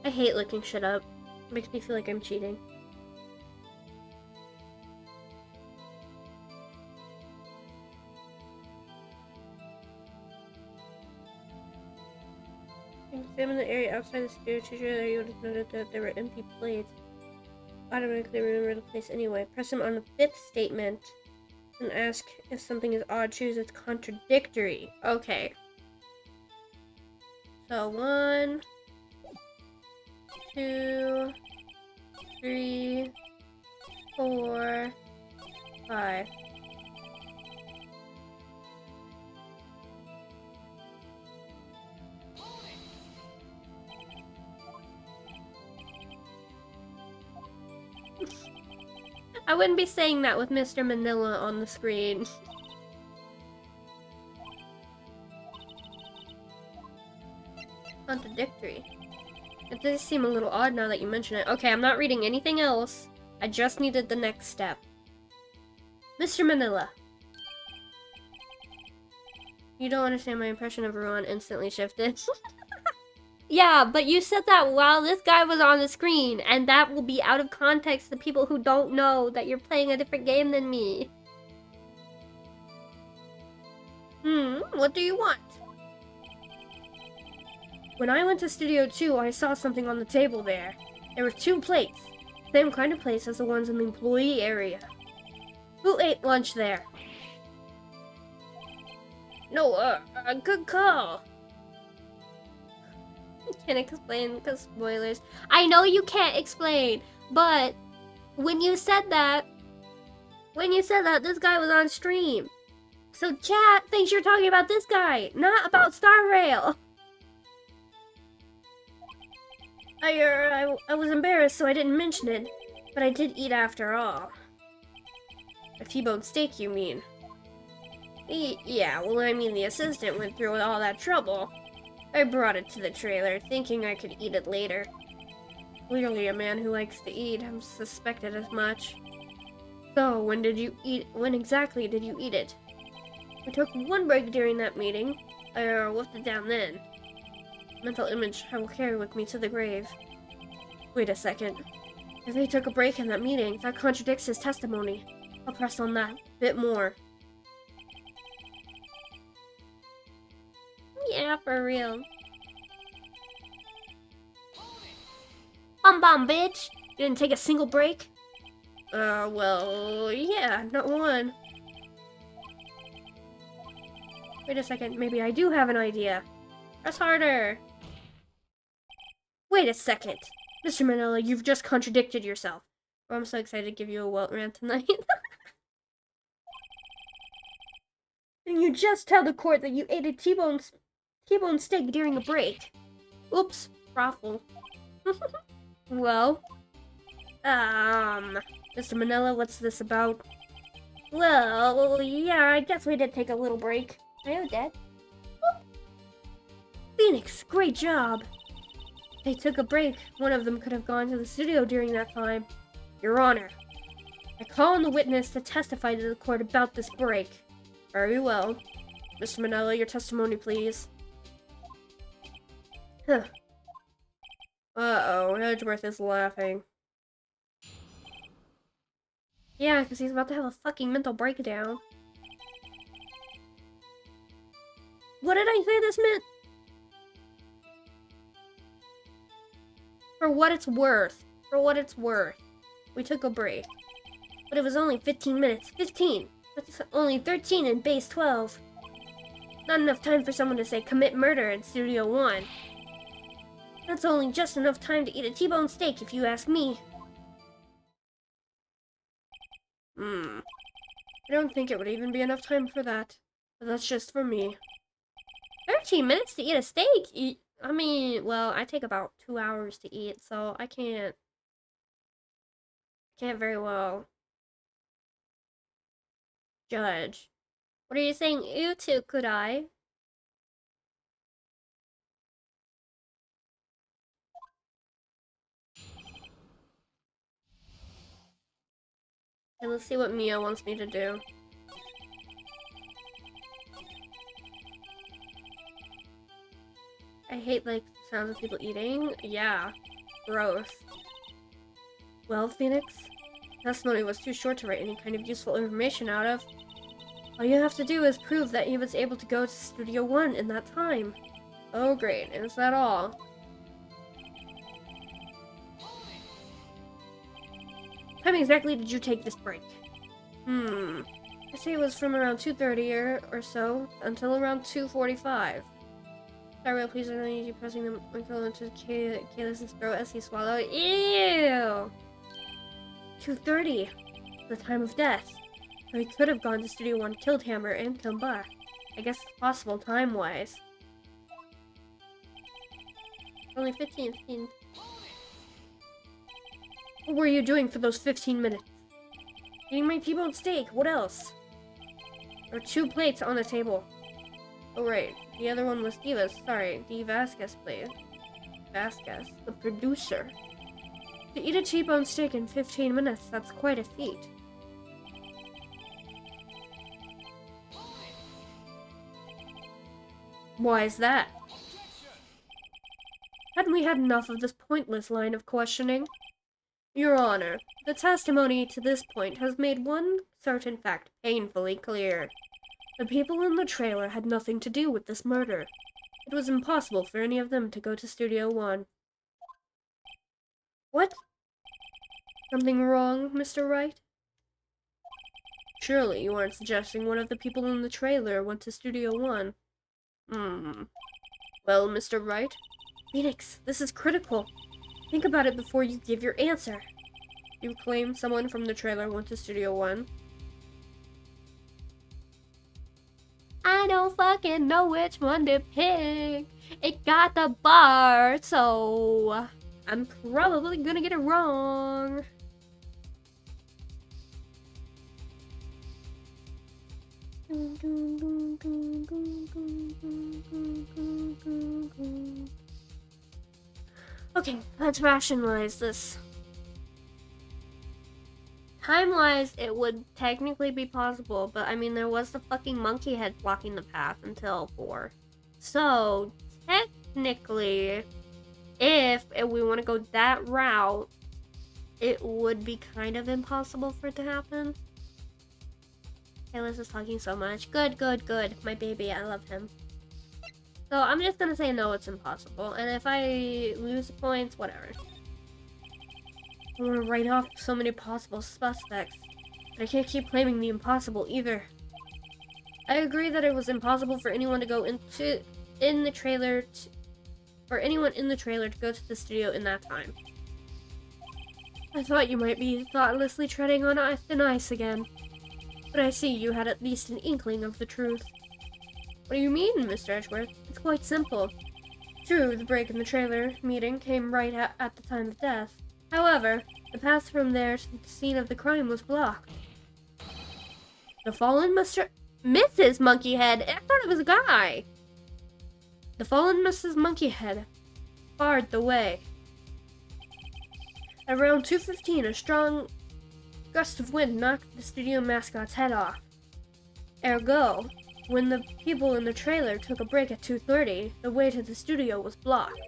I hate looking shit up. It makes me feel like I'm cheating. Examine the area outside the studio to ensure that you would have noted that there were empty plates. Automatically remember the place anyway. Press them on the fifth statement and ask if something is odd. Choose its contradictory. Okay. So 1, 2, 3, 4, 5. I wouldn't be saying that with Mr. Manila on the screen. Contradictory. It does seem a little odd now that you mention it. Okay, I'm not reading anything else. I just needed the next step. Mr. Manila. You don't understand my impression of Ruan instantly shifted. Yeah, but you said that while this guy was on the screen, and that will be out of context to people who don't know that you're playing a different game than me. What do you want? When I went to Studio 2, I saw something on the table there. There were 2 plates. Same kind of plates as the ones in the employee area. Who ate lunch there? No, a good call. Can't explain because spoilers. I know you can't explain, but when you said that, this guy was on stream. So chat thinks you're talking about this guy, not about Star Rail. I was embarrassed, so I didn't mention it, but I did eat after all. A T-bone steak, you mean? Yeah, well, I mean the assistant went through all that trouble. I brought it to the trailer, thinking I could eat it later. Clearly a man who likes to eat. I suspected as much. So, when exactly did you eat it? I took 1 break during that meeting. I wolfed it down then. Mental image I will carry with me to the grave. Wait a second. If they took a break in that meeting, that contradicts his testimony. I'll press on that a bit more. Yeah, for real. Bomb, bitch! You didn't take a single break? Well, yeah, not one. Wait a second, maybe I do have an idea. Press harder. Wait a second. Mr. Manila, you've just contradicted yourself. Oh, I'm so excited to give you a Welt rant tonight. And you just tell the court that you ate a T-bone steak during a break. Oops, brothel. Well, Mr. Manila, what's this about? Well, yeah, I guess we did take a little break. Are you dead? Phoenix, great job. If they took a break, one of them could have gone to the studio during that time. Your Honor, I call on the witness to testify to the court about this break. Very well. Mr. Manila, your testimony, please. Huh. Uh-oh, Edgeworth is laughing. Yeah, because he's about to have a fucking mental breakdown. What did I say this meant? For what it's worth. For what it's worth. We took a break. But it was only 15 minutes. 15! That's only 13 in base 12. Not enough time for someone to say commit murder in Studio 1. That's only just enough time to eat a T-bone steak if you ask me. I don't think it would even be enough time for that. But that's just for me. 13 minutes to eat a steak? I mean, well, I take about 2 hours to eat, so I can't very well judge. What are you saying? You too, could I? Okay, let's see what Mia wants me to do. I hate, like, sounds of people eating. Yeah. Gross. Well, Phoenix, testimony was too short to write any kind of useful information out of. All you have to do is prove that he was able to go to Studio 1 in that time. Oh, great. Is that all? What time exactly did you take this break? I say it was from around 2:30 or so until around 2:45. Sorry, please, I don't need you pressing the microphone into Kayla's throat as he swallowed. Ew! 2:30. The time of death. So he could have gone to Studio 1, killed Hammer, and come back. I guess it's possible time-wise. Only 15. What were you doing for those 15 minutes? Eating my T-bone steak. What else? There were 2 plates on the table. Oh, right. The other one was Diva's. Sorry, D. Vasquez played. Vasquez, the producer. To eat a T-bone steak in 15 minutes, that's quite a feat. Why is that? Hadn't we had enough of this pointless line of questioning? Your Honor, the testimony to this point has made one certain fact painfully clear. The people in the trailer had nothing to do with this murder. It was impossible for any of them to go to Studio 1. What? Something wrong, Mr. Wright? Surely you aren't suggesting one of the people in the trailer went to Studio 1. Well, Mr. Wright? Phoenix, this is critical. Think about it before you give your answer. You claim someone from the trailer went to Studio 1. I don't fucking know which one to pick. It got the bar, so I'm probably gonna get it wrong. Okay, let's rationalize this. Time-wise, it would technically be possible, but I mean, there was the fucking monkey head blocking the path until 4. So, technically, if we want to go that route, it would be kind of impossible for it to happen. Kayla's is talking so much. Good. My baby, I love him. So I'm just gonna say no, it's impossible. And if I lose the points, whatever. I want to write off so many possible suspects, but I can't keep claiming the impossible either. I agree that it was impossible for anyone to go in the trailer to go to the studio in that time. I thought you might be thoughtlessly treading on thin ice again, but I see you had at least an inkling of the truth. What do you mean, Mr. Edgeworth? It's quite simple. True, the break in the trailer meeting came right at the time of death. However, the path from there to the scene of the crime was blocked. The fallen Mrs. Monkeyhead. I thought it was a guy. The fallen Mrs. Monkeyhead barred the way. At around 2:15, a strong gust of wind knocked the studio mascot's head off. Ergo, when the people in the trailer took a break at 2:30, the way to the studio was blocked.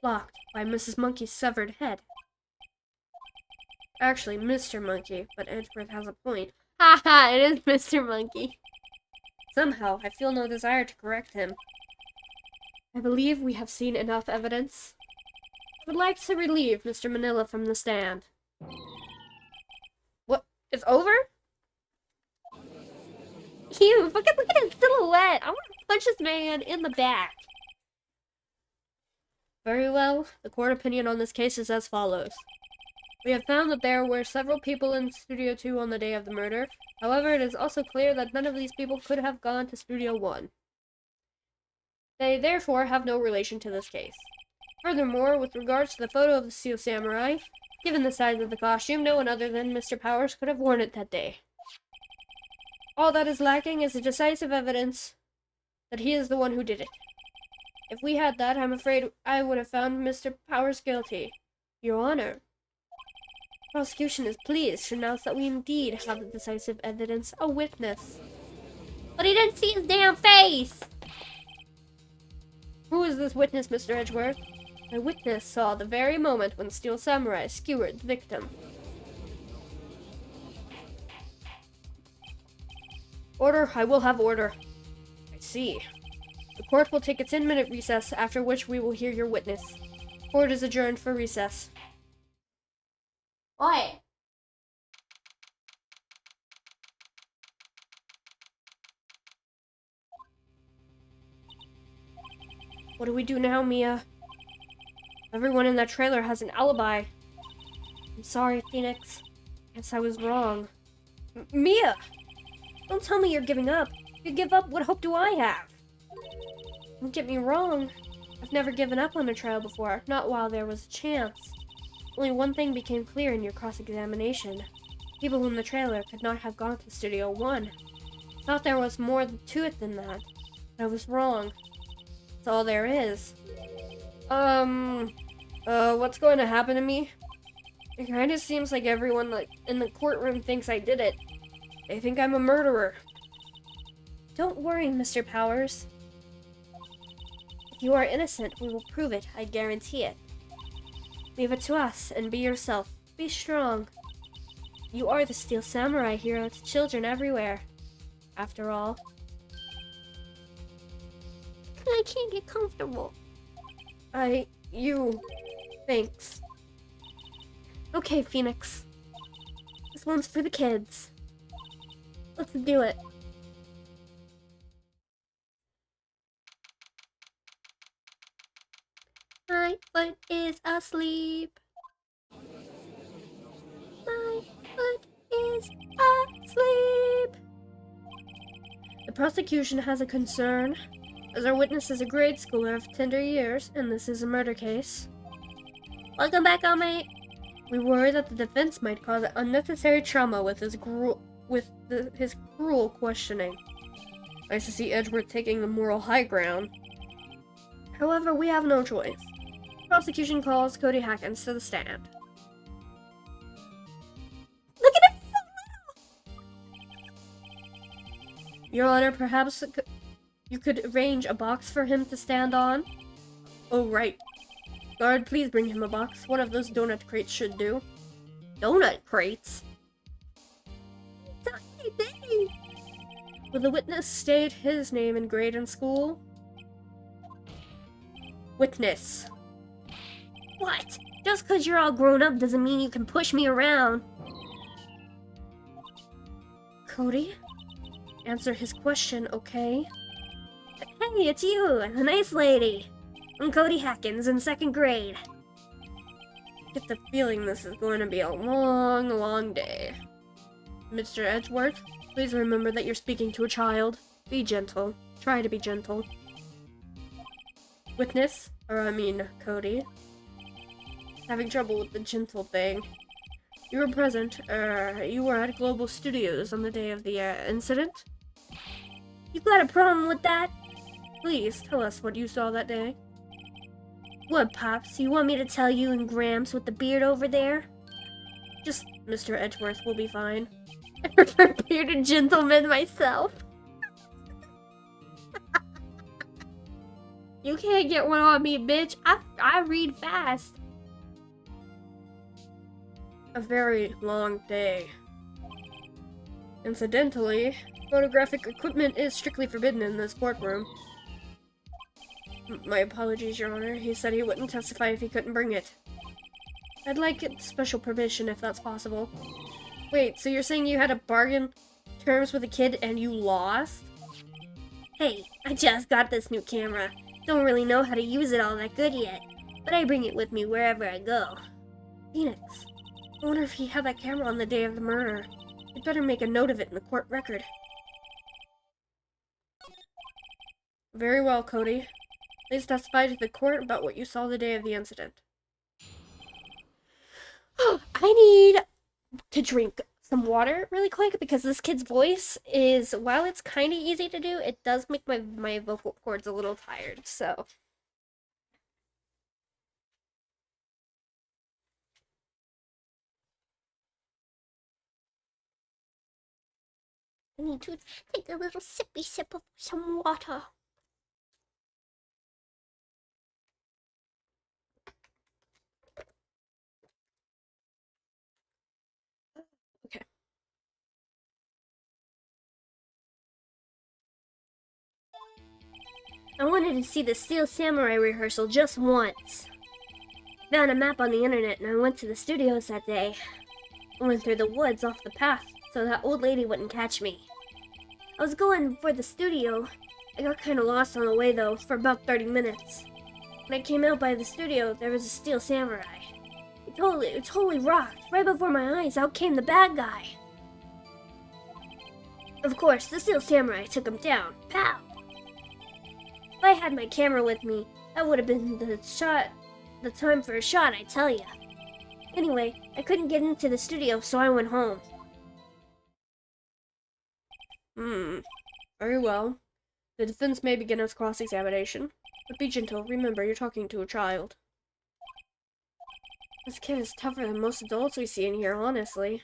Blocked by Mrs. Monkey's severed head. Actually, Mr. Monkey, but Edgeworth has a point. Haha, it is Mr. Monkey. Somehow, I feel no desire to correct him. I believe we have seen enough evidence. I would like to relieve Mr. Manila from the stand. What? It's over? Ew, look at his silhouette. I want to punch this man in the back. Very well. The court opinion on this case is as follows. We have found that there were several people in Studio 2 on the day of the murder. However, it is also clear that none of these people could have gone to Studio 1. They therefore have no relation to this case. Furthermore, with regards to the photo of the Steel Samurai, given the size of the costume, no one other than Mr. Powers could have worn it that day. All that is lacking is the decisive evidence that he is the one who did it. If we had that, I'm afraid I would have found Mr. Powers guilty. Your Honor. The prosecution is pleased to announce that we indeed have the decisive evidence, a witness. But he didn't see his damn face! Who is this witness, Mr. Edgeworth? My witness saw the very moment when Steel Samurai skewered the victim. Order, I will have order. I see. The court will take a 10-minute recess, after which we will hear your witness. Court is adjourned for recess. What? What do we do now, Mia? Everyone in that trailer has an alibi. I'm sorry, Phoenix. Guess I was wrong. Mia! Don't tell me you're giving up. If you give up, what hope do I have? Don't get me wrong. I've never given up on a trial before, not while there was a chance. Only one thing became clear in your cross-examination. People in the trailer could not have gone to Studio 1. I thought there was more to it than that. But I was wrong. That's all there is. What's going to happen to me? It kind of seems like everyone in the courtroom thinks I did it. They think I'm a murderer. Don't worry, Mr. Powers. If you are innocent, we will prove it, I guarantee it. Leave it to us, and be yourself. Be strong. You are the Steel Samurai hero to children everywhere. After all. I can't get comfortable. Thanks. Okay, Phoenix. This one's for the kids. Let's do it. My foot is asleep. My foot is asleep. The prosecution has a concern. As our witness is a grade schooler of tender years, and this is a murder case. Welcome back, mate. We worry that the defense might cause unnecessary trauma with his cruel questioning. Nice to see Edgeworth taking the moral high ground. However, we have no choice. Prosecution calls Cody Hackins to the stand. Look at it! Your Honor, perhaps you could arrange a box for him to stand on? Oh, right. Guard, please bring him a box. One of those donut crates should do. Donut crates? Will the witness state his name and grade in school? Witness. What? Just because you're all grown up doesn't mean you can push me around. Cody? Answer his question, okay? Hey, it's you, the nice lady. I'm Cody Hackins in 2nd grade. Get the feeling this is going to be a long, long day. Mr. Edgeworth, please remember that you're speaking to a child. Be gentle. Try to be gentle. Witness, Cody. Having trouble with the gentle thing. You were present, you were at Global Studios on the day of the, incident? You got a problem with that? Please, tell us what you saw that day. What, Pops? You want me to tell you and Gramps with the beard over there? Just Mr. Edgeworth will be fine. I prefer bearded gentlemen myself. You can't get one on me, bitch. I read fast. A very long day. Incidentally, photographic equipment is strictly forbidden in this courtroom. My apologies, Your Honor. He said he wouldn't testify if he couldn't bring it. I'd like special permission if that's possible. Wait, so you're saying you had a bargain terms with a kid and you lost? Hey, I just got this new camera. Don't really know how to use it all that good yet, but I bring it with me wherever I go. Phoenix, I wonder if he had that camera on the day of the murder. I'd better make a note of it in the court record. Very well, Cody. Please testify to the court about what you saw the day of the incident. I need to drink some water really quick because this kid's voice is, while it's kind of easy to do, it does make my vocal cords a little tired, so. I need to take a little sippy sip of some water. Okay. I wanted to see the Steel Samurai rehearsal just once. Found a map on the internet and I went to the studios that day. I went through the woods off the path so that old lady wouldn't catch me. I was going for the studio. I got kind of lost on the way though, for about 30 minutes. When I came out by the studio, there was a Steel Samurai. It totally rocked. Right before my eyes, out came the bad guy. Of course, the Steel Samurai took him down. Pow! If I had my camera with me, that would have been the time for a shot, I tell ya. Anyway, I couldn't get into the studio, so I went home. Very well. The defense may begin its cross-examination, but be gentle. Remember, you're talking to a child. This kid is tougher than most adults we see in here, honestly.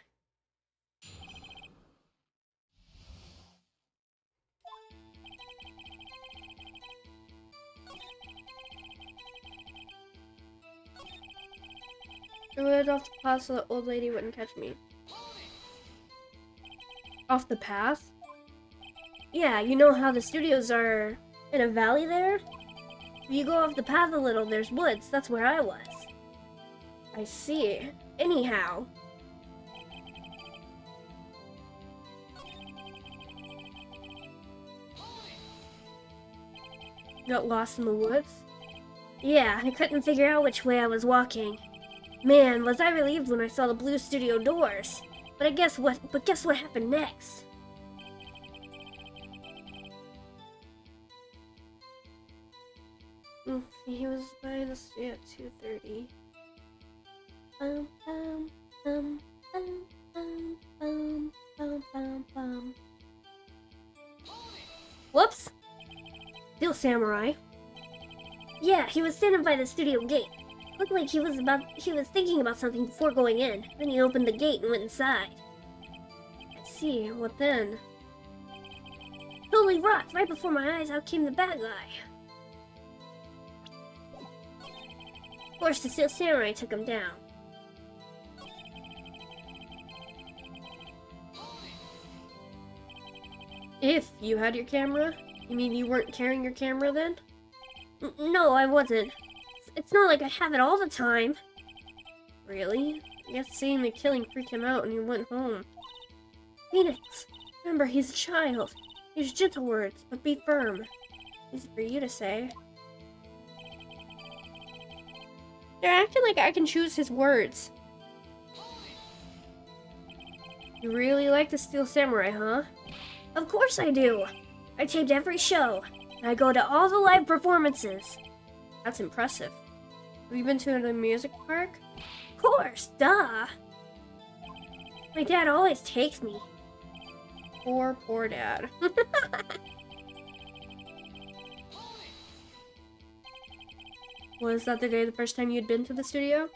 I went off the path so the old lady wouldn't catch me. Off the path? Yeah, you know how the studios are in a valley there? If you go off the path a little, there's woods. That's where I was. I see. Anyhow. Got lost in the woods? Yeah, I couldn't figure out which way I was walking. Man, was I relieved when I saw the blue studio doors. But guess what happened next? He was by the studio at 2:30. Whoops! Steel Samurai. Yeah, he was standing by the studio gate. Looked like he was thinking about something before going in. Then he opened the gate and went inside. I see, what then? Totally rocked! Right before my eyes, out came the bad guy. Of course, the Steel Samurai took him down. If you had your camera? You mean you weren't carrying your camera then? No, I wasn't. It's not like I have it all the time. Really? I guess seeing the killing freaked him out and he went home. Phoenix, remember he's a child. Use gentle words, but be firm. Easy for you to say. They're acting like I can choose his words. You really like the Steel Samurai, huh? Of course I do. I taped every show. And I go to all the live performances. That's impressive. Have you been to the music park? Of course, duh. My dad always takes me. Poor dad. Was that the first time you'd been to the studio?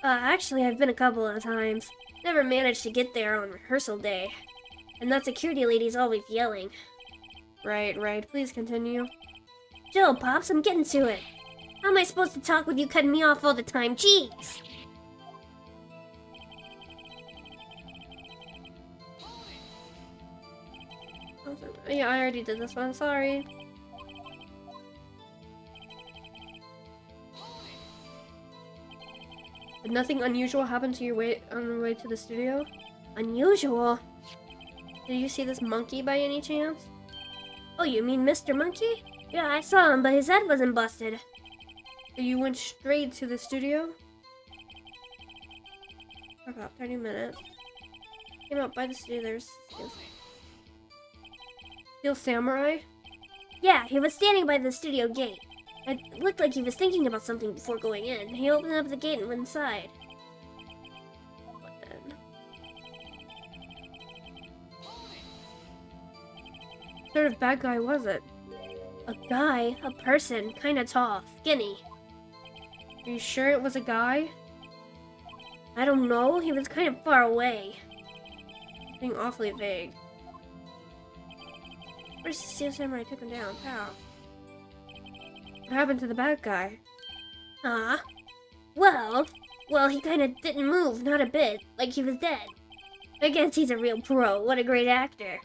Actually, I've been a couple of times. Never managed to get there on rehearsal day. And that security lady's always yelling. Right. Please continue. Jill, Pops, I'm getting to it. How am I supposed to talk with you cutting me off all the time? Jeez! Yeah, I already did this one. Sorry. Did nothing unusual happen to your on the way to the studio? Unusual? Did you see this monkey by any chance? Oh, you mean Mr. Monkey? Yeah, I saw him, but his head wasn't busted. So you went straight to the studio? for about 30 minutes. Came out by the studio. There's Steel Samurai? Yeah, he was standing by the studio gate. It looked like he was thinking about something before going in. He opened up the gate and went inside. What then? What sort of bad guy was it? A guy? A person? Kinda tall. Skinny. Are you sure it was a guy? I don't know. He was kind of far away. Being awfully vague. Where's the Steel Samurai took him down? How? What happened to the bad guy? Huh? Well, he kind of didn't move, not a bit, like he was dead. I guess he's a real pro. What a great actor.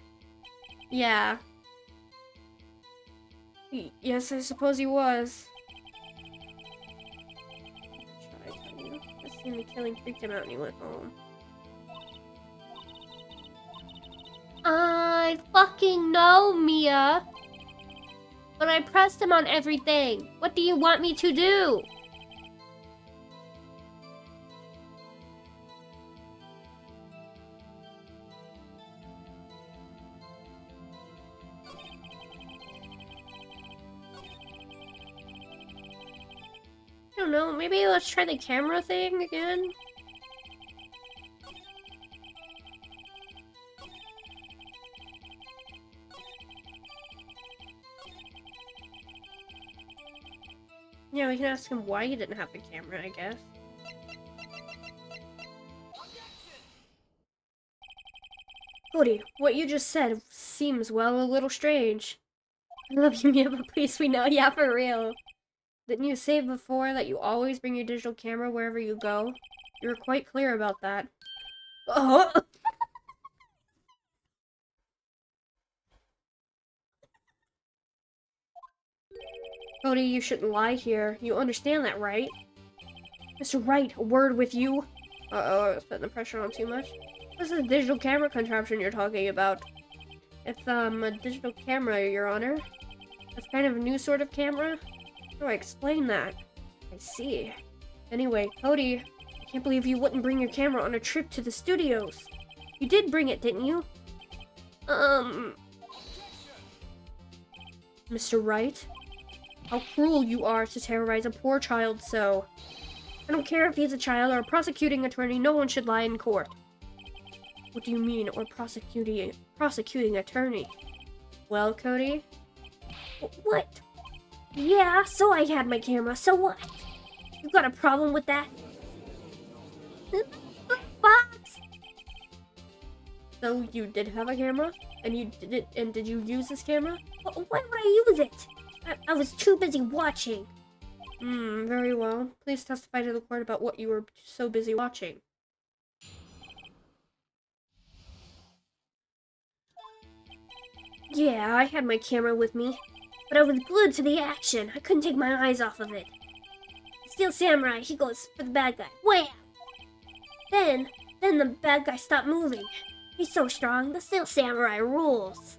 Yeah. Yes, I suppose he was. Should I tell you? The scene of the killing freaked him out and he went home. I fucking know, Mia. But I pressed him on everything. What do you want me to do? I don't know, maybe let's try the camera thing again? Yeah, we can ask him why he didn't have the camera, I guess. Cody, what you just said seems, well, a little strange. I love you, Mia, but please, we know, yeah, for real. Didn't you say before that you always bring your digital camera wherever you go? You were quite clear about that. Oh! Cody, you shouldn't lie here. You understand that, right? Mr. Wright, a word with you. Uh-oh, I was putting the pressure on too much. This is a digital camera contraption you're talking about. It's, a digital camera, Your Honor. It's kind of a new sort of camera. How do I explain that? I see. Anyway, Cody, I can't believe you wouldn't bring your camera on a trip to the studios. You did bring it, didn't you? Mr. Wright? How cruel you are to terrorize a poor child so. I don't care if he's a child or a prosecuting attorney, no one should lie in court. What do you mean, or prosecuting attorney? Well, Cody? What? Yeah, so I had my camera, so what? You got a problem with that? Box! So you did have a camera? And did you use this camera? Why would I use it? I was too busy watching. Very well. Please testify to the court about what you were so busy watching. Yeah, I had my camera with me, but I was glued to the action. I couldn't take my eyes off of it. Steel Samurai, he goes for the bad guy. Wham! Then the bad guy stopped moving. He's so strong, the Steel Samurai rules.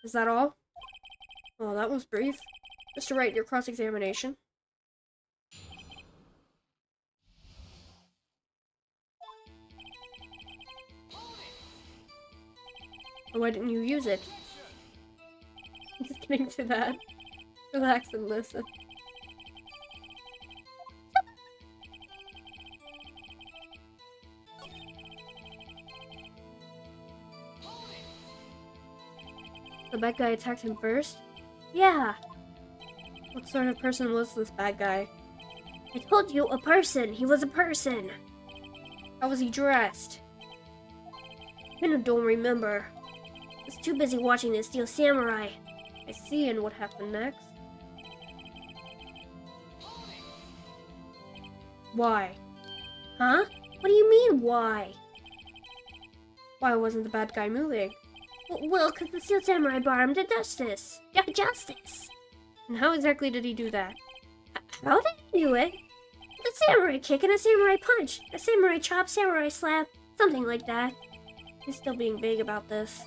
Is that all? Oh, that was brief. Mr. Wright, your cross-examination. Why didn't you use it? Just getting to that. Relax and listen. The bad guy attacked him first? Yeah. What sort of person was this bad guy? I told you, a person. He was a person. How was he dressed? I kind of don't remember. I was too busy watching the Steel Samurai. I see, and what happened next? Why? Huh? What do you mean, why? Why wasn't the bad guy moving? Well, because the Steel Samurai brought him to justice. Justice. And how exactly did he do that? How did he do it? A samurai kick and a samurai punch. A samurai chop, samurai slap. Something like that. He's still being vague about this.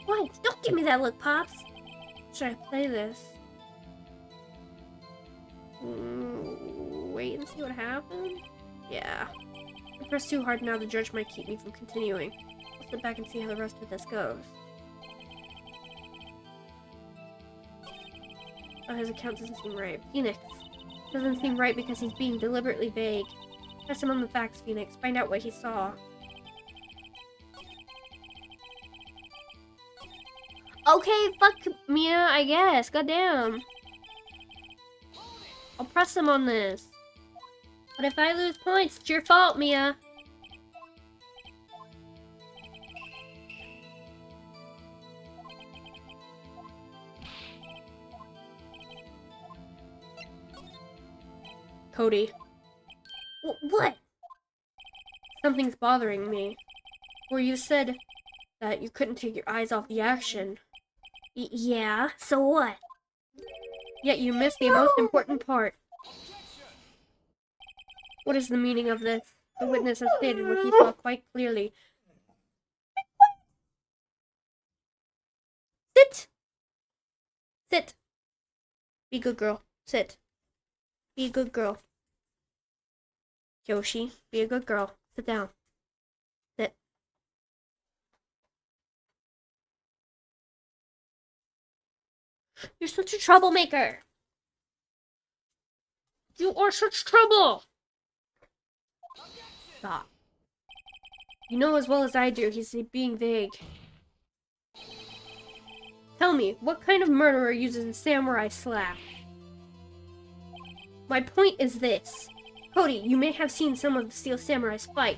Why? Don't give me that look, Pops. Should I play this? wait and see what happens? Yeah. If I press too hard now, the judge might keep me from continuing. I'll sit back and see how the rest of this goes. Oh, his account doesn't seem right. Phoenix. Doesn't seem right because he's being deliberately vague. Press him on the facts, Phoenix. Find out what he saw. Okay, fuck Mia, I guess. Goddamn. I'll press him on this. But if I lose points, it's your fault, Mia. Cody. What? Something's bothering me. Or you said that you couldn't take your eyes off the action. Yeah, so what? Yet you missed the most important part. What is the meaning of this? The witness has stated what he saw quite clearly. Sit! Sit. Be a good girl. Sit. Be a good girl. Yoshi, be a good girl. Sit down. Sit. You're such a troublemaker. You are such trouble. Stop. You know as well as I do, he's being vague. Tell me, what kind of murderer uses a samurai slap? My point is this. Cody, you may have seen some of the Steel Samurai's fight,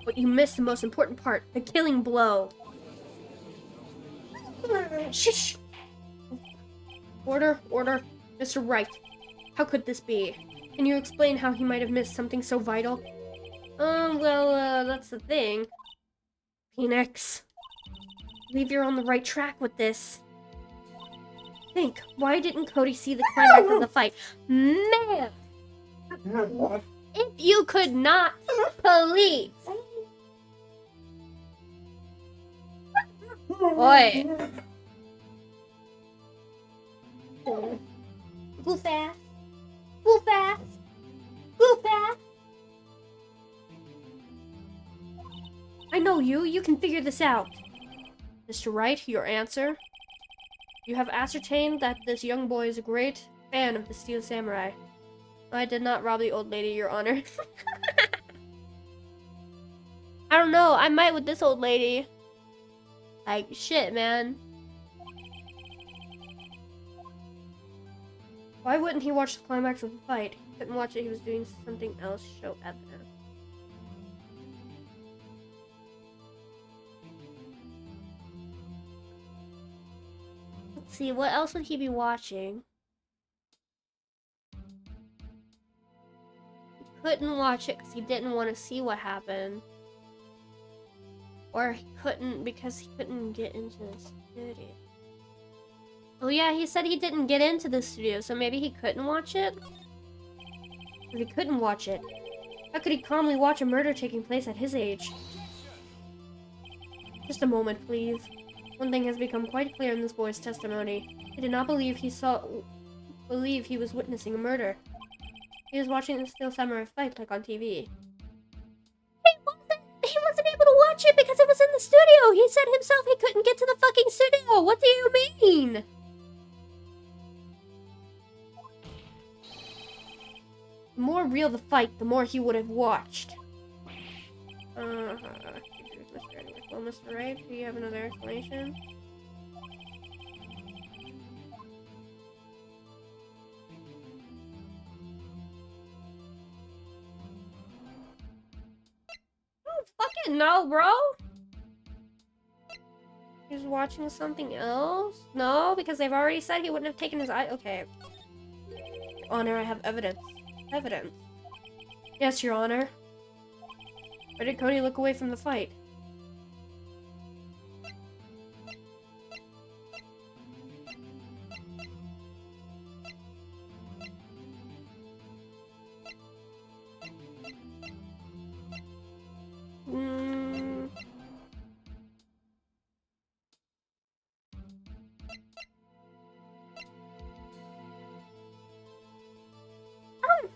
but you missed the most important part, the killing blow. Shh! Order, order. Mr. Wright, how could this be? Can you explain how he might have missed something so vital? That's the thing. Phoenix. I believe you're on the right track with this. Think, why didn't Cody see the climax of the fight? Man! If you could not, please! Boy! Go fast! Go fast! Go fast! I know you. You can figure this out. Mr. Wright, your answer? You have ascertained that this young boy is a great fan of the Steel Samurai. I did not rob the old lady, Your Honor. I don't know. I might with this old lady. Like, shit, man. Why wouldn't he watch the climax of the fight? He couldn't watch it. He was doing something else. Show evidence. Let's see. What else would he be watching? Couldn't watch it because he didn't want to see what happened. Or he couldn't because he couldn't get into the studio. Oh yeah, he said he didn't get into the studio, so maybe he couldn't watch it? Because he couldn't watch it. How could he calmly watch a murder taking place at his age? Just a moment, please. One thing has become quite clear in this boy's testimony. He did not believe he was witnessing a murder. He was watching the Steel Samurai fight like on TV. He wasn't able to watch it because it was in the studio! He said himself he couldn't get to the fucking studio! What do you mean? The more real the fight, the more he would have watched. Well, Mr. Wright, do you have another explanation? Fucking no, bro. He was watching something else? No, because they've already said he wouldn't have taken his eye. Okay. Your Honor, I have evidence. Evidence. Yes, Your Honor. Why did Cody look away from the fight?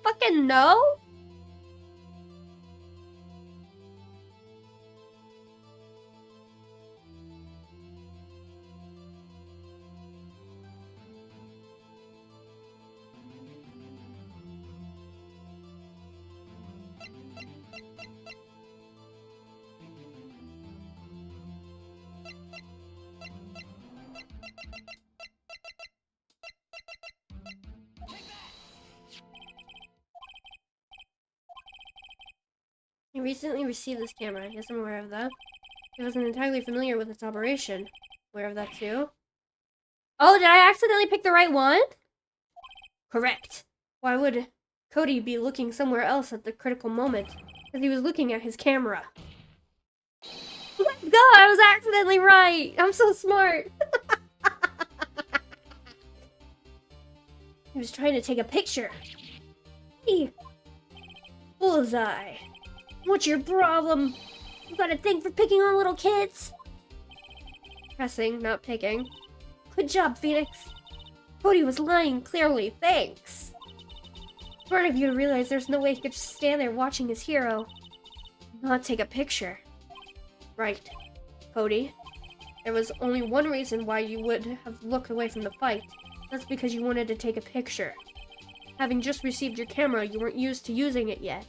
fucking know? He recently received this camera. Yes, I'm aware of that. He wasn't entirely familiar with its operation. Aware of that too. Oh, did I accidentally pick the right one? Correct. Why would Cody be looking somewhere else at the critical moment? Because he was looking at his camera. Let's go! I was accidentally right! I'm so smart! He was trying to take a picture. Hey! Bullseye! What's your problem? You got a thing for picking on little kids? Pressing, not picking. Good job, Phoenix. Cody was lying clearly, thanks. Smart of you to realize there's no way he could just stand there watching his hero. Not take a picture. Right, Cody. There was only one reason why you would have looked away from the fight. That's because you wanted to take a picture. Having just received your camera, you weren't used to using it yet.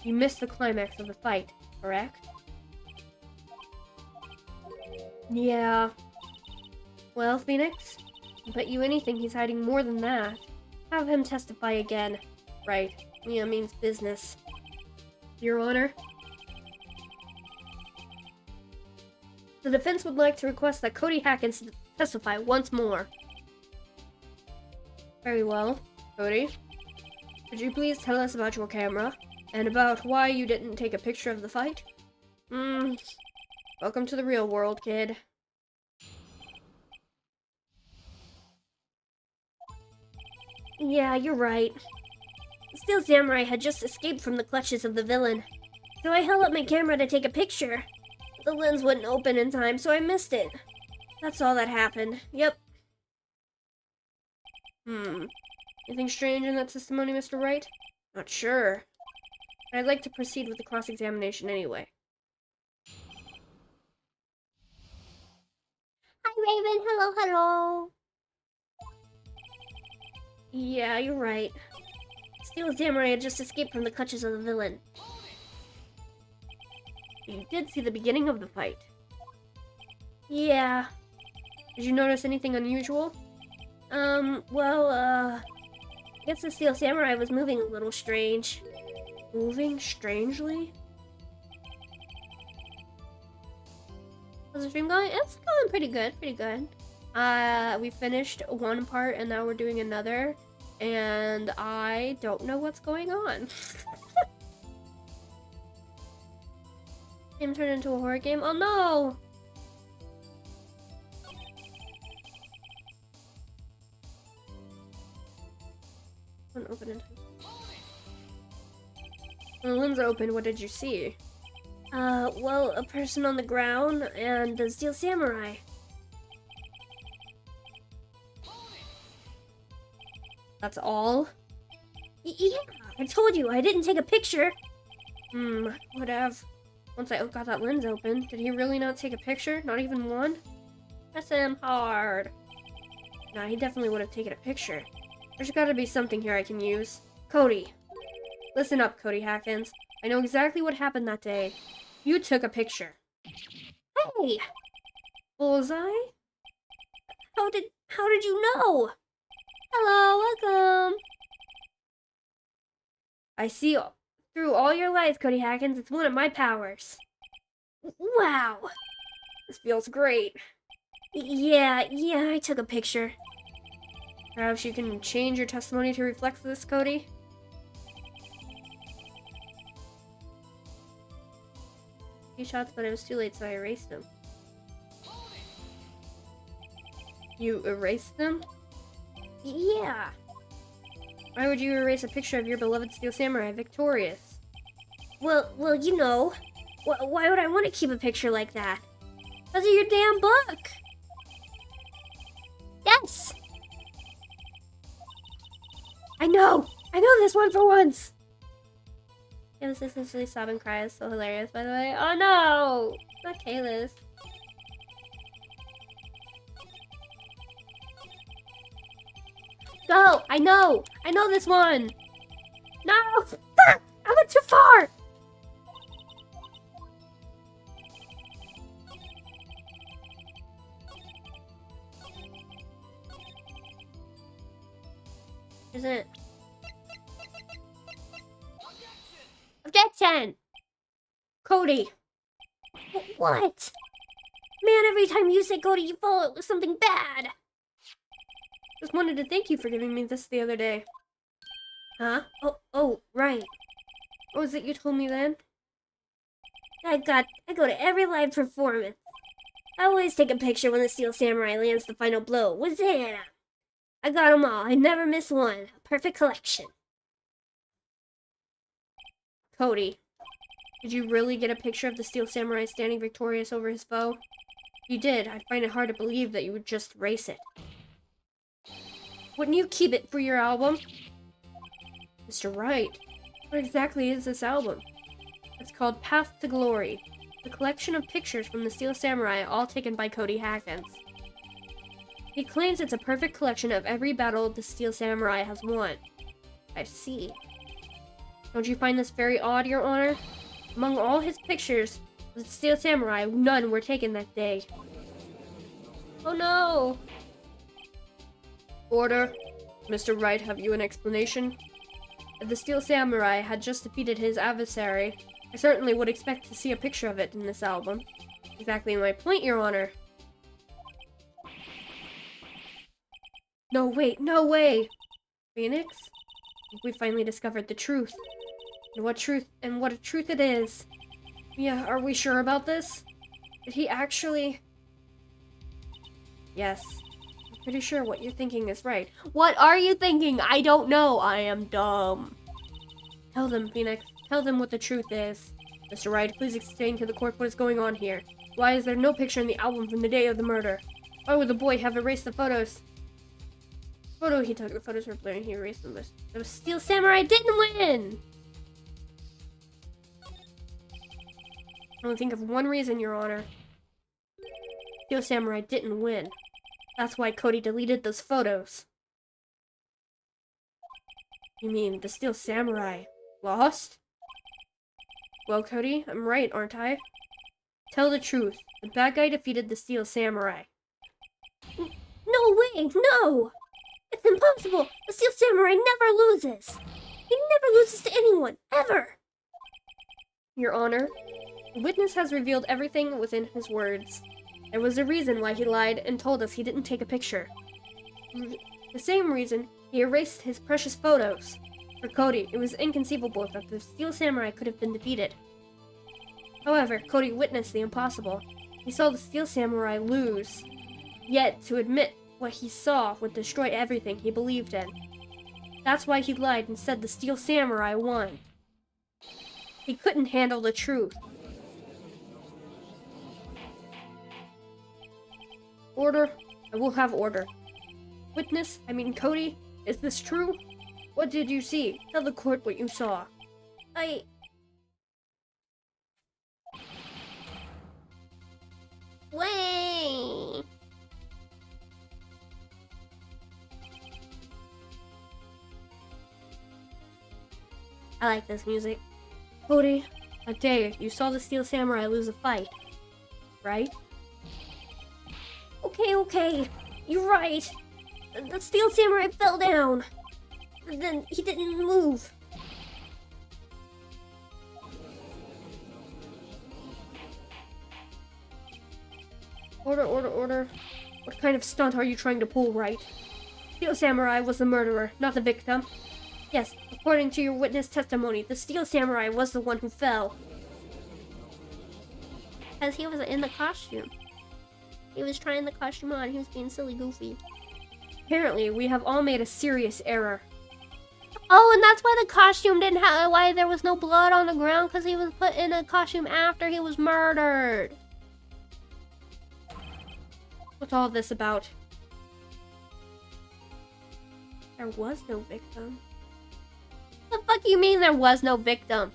You missed the climax of the fight, correct? Yeah. Well, Phoenix, I'll bet you anything he's hiding more than that. Have him testify again. Right. Yeah, means business. Your Honor? The defense would like to request that Cody Hackins testify once more. Very well. Cody, could you please tell us about your camera? And about why you didn't take a picture of the fight? Welcome to the real world, kid. Yeah, you're right. Steel Samurai had just escaped from the clutches of the villain. So I held up my camera to take a picture. The lens wouldn't open in time, so I missed it. That's all that happened. Yep. Anything strange in that testimony, Mr. Wright? Not sure. I'd like to proceed with the cross-examination anyway. Hi, Raven. Hello, hello. Yeah, you're right. Steel Samurai had just escaped from the clutches of the villain. You did see the beginning of the fight. Yeah. Did you notice anything unusual? I guess the Steel Samurai was moving a little strange. Moving strangely? How's the stream going? It's going pretty good, pretty good. We finished one part and now we're doing another. And I don't know what's going on. Game turned into a horror game? Oh no! Open it. When the lens opened, what did you see? Well, a person on the ground and a Steel Samurai. That's all? Yeah, I told you, I didn't take a picture. Whatever. Once I got that lens open, did he really not take a picture? Not even one? Press him hard. Nah, he definitely would have taken a picture. There's gotta be something here I can use. Cody. Listen up, Cody Hackins. I know exactly what happened that day. You took a picture. Hey! Bullseye? How did you know? Hello, welcome. I see through all your lies, Cody Hackins. It's one of my powers. Wow. This feels great. Yeah, I took a picture. Perhaps you can change your testimony to reflect this, Cody? Few shots, but it was too late, so I erased them. You erased them? Yeah. Why would you erase a picture of your beloved Steel Samurai victorious? Well, you know. Why would I want to keep a picture like that? Because of your damn book! Yes! I know! I know this one for once! Yeah, this essentially sob and cry is so hilarious, by the way. Oh no! Not Kalis. Go! I know! I know this one! No! Fuck! I went too far! Isn't it? Objection! Cody! What? Man, every time you say Cody, you follow it with something bad! Just wanted to thank you for giving me this the other day. Huh? Oh, right. What was it you told me then? I go to every live performance. I always take a picture when the Steel Samurai lands the final blow. Wazam! I got them all. I never miss one. A perfect collection. Cody, did you really get a picture of the Steel Samurai standing victorious over his foe? If you did, I find it hard to believe that you would just erase it. Wouldn't you keep it for your album? Mr. Wright, what exactly is this album? It's called Path to Glory, a collection of pictures from the Steel Samurai, all taken by Cody Hackins. He claims it's a perfect collection of every battle the Steel Samurai has won. I see. Don't you find this very odd, Your Honor? Among all his pictures of the Steel Samurai, none were taken that day. Oh no! Order. Mr. Wright, have you an explanation? If the Steel Samurai had just defeated his adversary, I certainly would expect to see a picture of it in this album. Exactly my point, Your Honor. No, wait, no way! Phoenix? I think we finally discovered the truth. And what a truth it is. Yeah, are we sure about this? Did he actually... Yes. I'm pretty sure what you're thinking is right. What are you thinking? I don't know. I am dumb. Tell them, Phoenix. Tell them what the truth is. Mr. Wright, please explain to the court what is going on here. Why is there no picture in the album from the day of the murder? Why would the boy have erased the photos? He took the photos were blurry and he erased them. The Steel Samurai didn't win! I only think of one reason, Your Honor. Steel Samurai didn't win. That's why Cody deleted those photos. You mean the Steel Samurai lost? Well, Cody, I'm right, aren't I? Tell the truth. The bad guy defeated the Steel Samurai. No way, no! It's impossible! The Steel Samurai never loses! He never loses to anyone, ever! Your Honor, the witness has revealed everything within his words. There was a reason why he lied and told us he didn't take a picture. The same reason he erased his precious photos. For Cody, it was inconceivable that the Steel Samurai could have been defeated. However, Cody witnessed the impossible. He saw the Steel Samurai lose. Yet, to admit what he saw would destroy everything he believed in. That's why he lied and said the Steel Samurai won. He couldn't handle the truth. Order. I will have order. Witness, Cody, is this true? What did you see? Tell the court what you saw. Wait. I like this music. Cody, that day you saw the Steel Samurai lose a fight, right? Okay. You're right. The Steel Samurai fell down. Then he didn't move. Order. What kind of stunt are you trying to pull, Wright? Steel Samurai was the murderer, not the victim. Yes, according to your witness testimony, the Steel Samurai was the one who fell. Because he was in the costume. He was trying the costume on. He was being silly goofy. Apparently, we have all made a serious error. Oh, and that's why the costume didn't have... Why there was no blood on the ground, because he was put in a costume after he was murdered. What's all this about? There was no victim. do you mean there was no victim?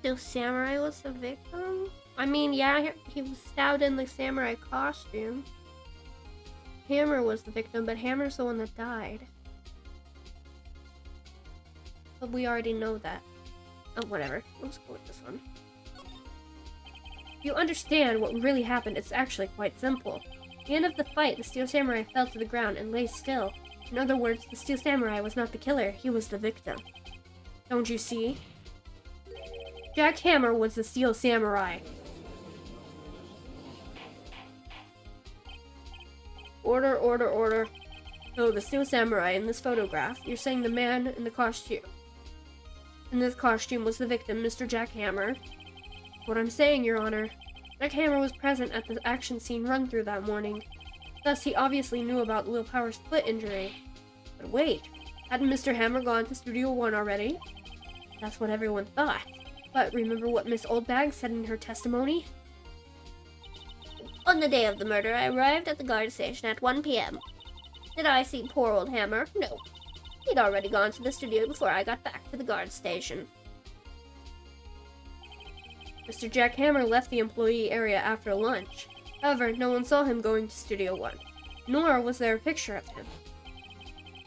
The samurai was the victim? I mean, yeah, he was stabbed in the samurai costume. Hammer was the victim, but Hammer's the one that died. But we already know that. Oh, whatever. Let's go with this one. If you understand what really happened, it's actually quite simple. At the end of the fight, the Steel Samurai fell to the ground and lay still. In other words, the Steel Samurai was not the killer, he was the victim. Don't you see? Jack Hammer was the Steel Samurai. Order, order, order. So, the Steel Samurai in this photograph, you're saying the man in the costume. In this costume was the victim, Mr. Jack Hammer. What I'm saying, Your Honor. Jack Hammer was present at the action scene run-through that morning. Thus, he obviously knew about Lil Power's split injury. But wait, hadn't Mr. Hammer gone to Studio 1 already? That's what everyone thought. But remember what Miss Oldbag said in her testimony? On the day of the murder, I arrived at the guard station at 1 p.m. Did I see poor old Hammer? No. He'd already gone to the studio before I got back to the guard station. Mr. Jack Hammer left the employee area after lunch. However, no one saw him going to Studio 1, nor was there a picture of him.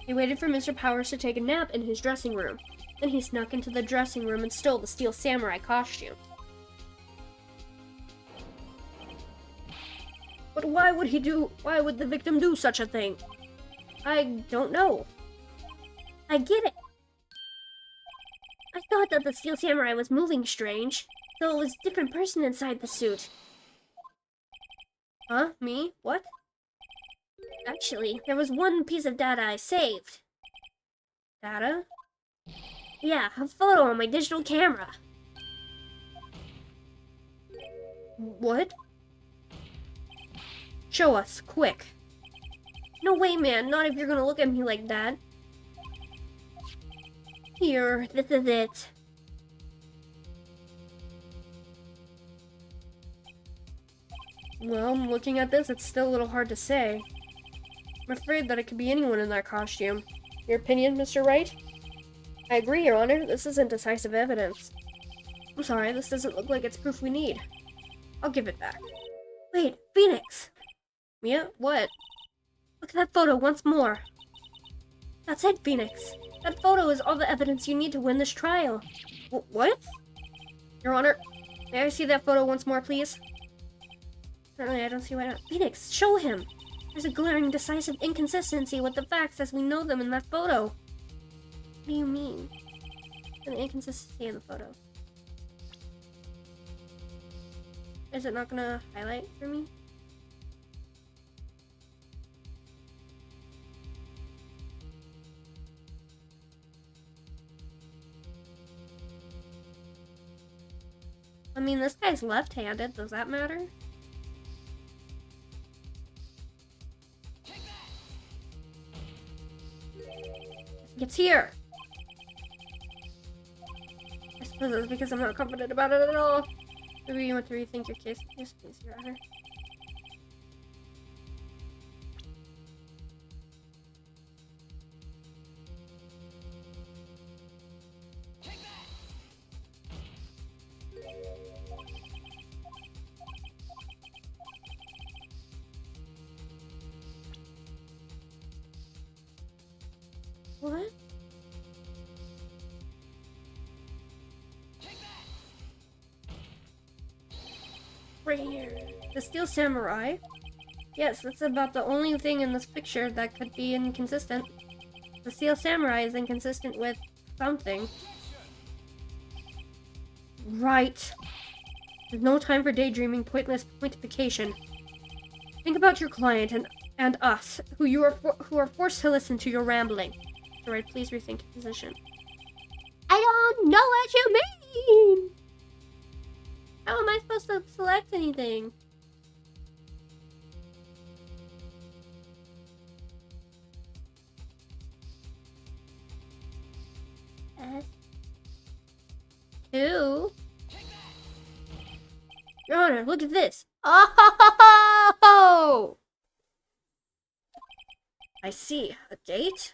He waited for Mr. Powers to take a nap in his dressing room. Then he snuck into the dressing room and stole the Steel Samurai costume. But why would the victim do such a thing? I don't know. I get it. I thought that the Steel Samurai was moving strange, so it was a different person inside the suit. Huh? Me? What? Actually, there was one piece of data I saved. Data? Yeah, a photo on my digital camera. What? Show us, quick. No way, man, not if you're gonna look at me like that. Here, this is it. Well, looking at this, it's still a little hard to say. I'm afraid that it could be anyone in that costume. Your opinion, Mr. Wright? I agree, Your Honor. This isn't decisive evidence. I'm sorry, this doesn't look like it's proof we need. I'll give it back. Wait, Phoenix! Yeah, what? Look at that photo once more. That's it, Phoenix. That photo is all the evidence you need to win this trial. What? Your Honor, may I see that photo once more, please? Certainly, I don't see why not. Phoenix, show him! There's a glaring, decisive inconsistency with the facts as we know them in that photo. What do you mean? An inconsistency in the photo. Is it not gonna highlight for me? I mean, this guy's left-handed. Does that matter? It's here. I suppose it's because I'm not confident about it at all. Maybe you want to rethink your case. Yes, please, Your Honor. What? Right here. The Steel Samurai? Yes, that's about the only thing in this picture that could be inconsistent. The Steel Samurai is inconsistent with something. Right. There's no time for daydreaming, pointless pointification. Think about your client and us, who are forced to listen to your rambling. Alright, please rethink your position. I don't know what you mean! How am I supposed to select anything? Yes. 2. Your Honor, look at this. Oh! I see. A gate?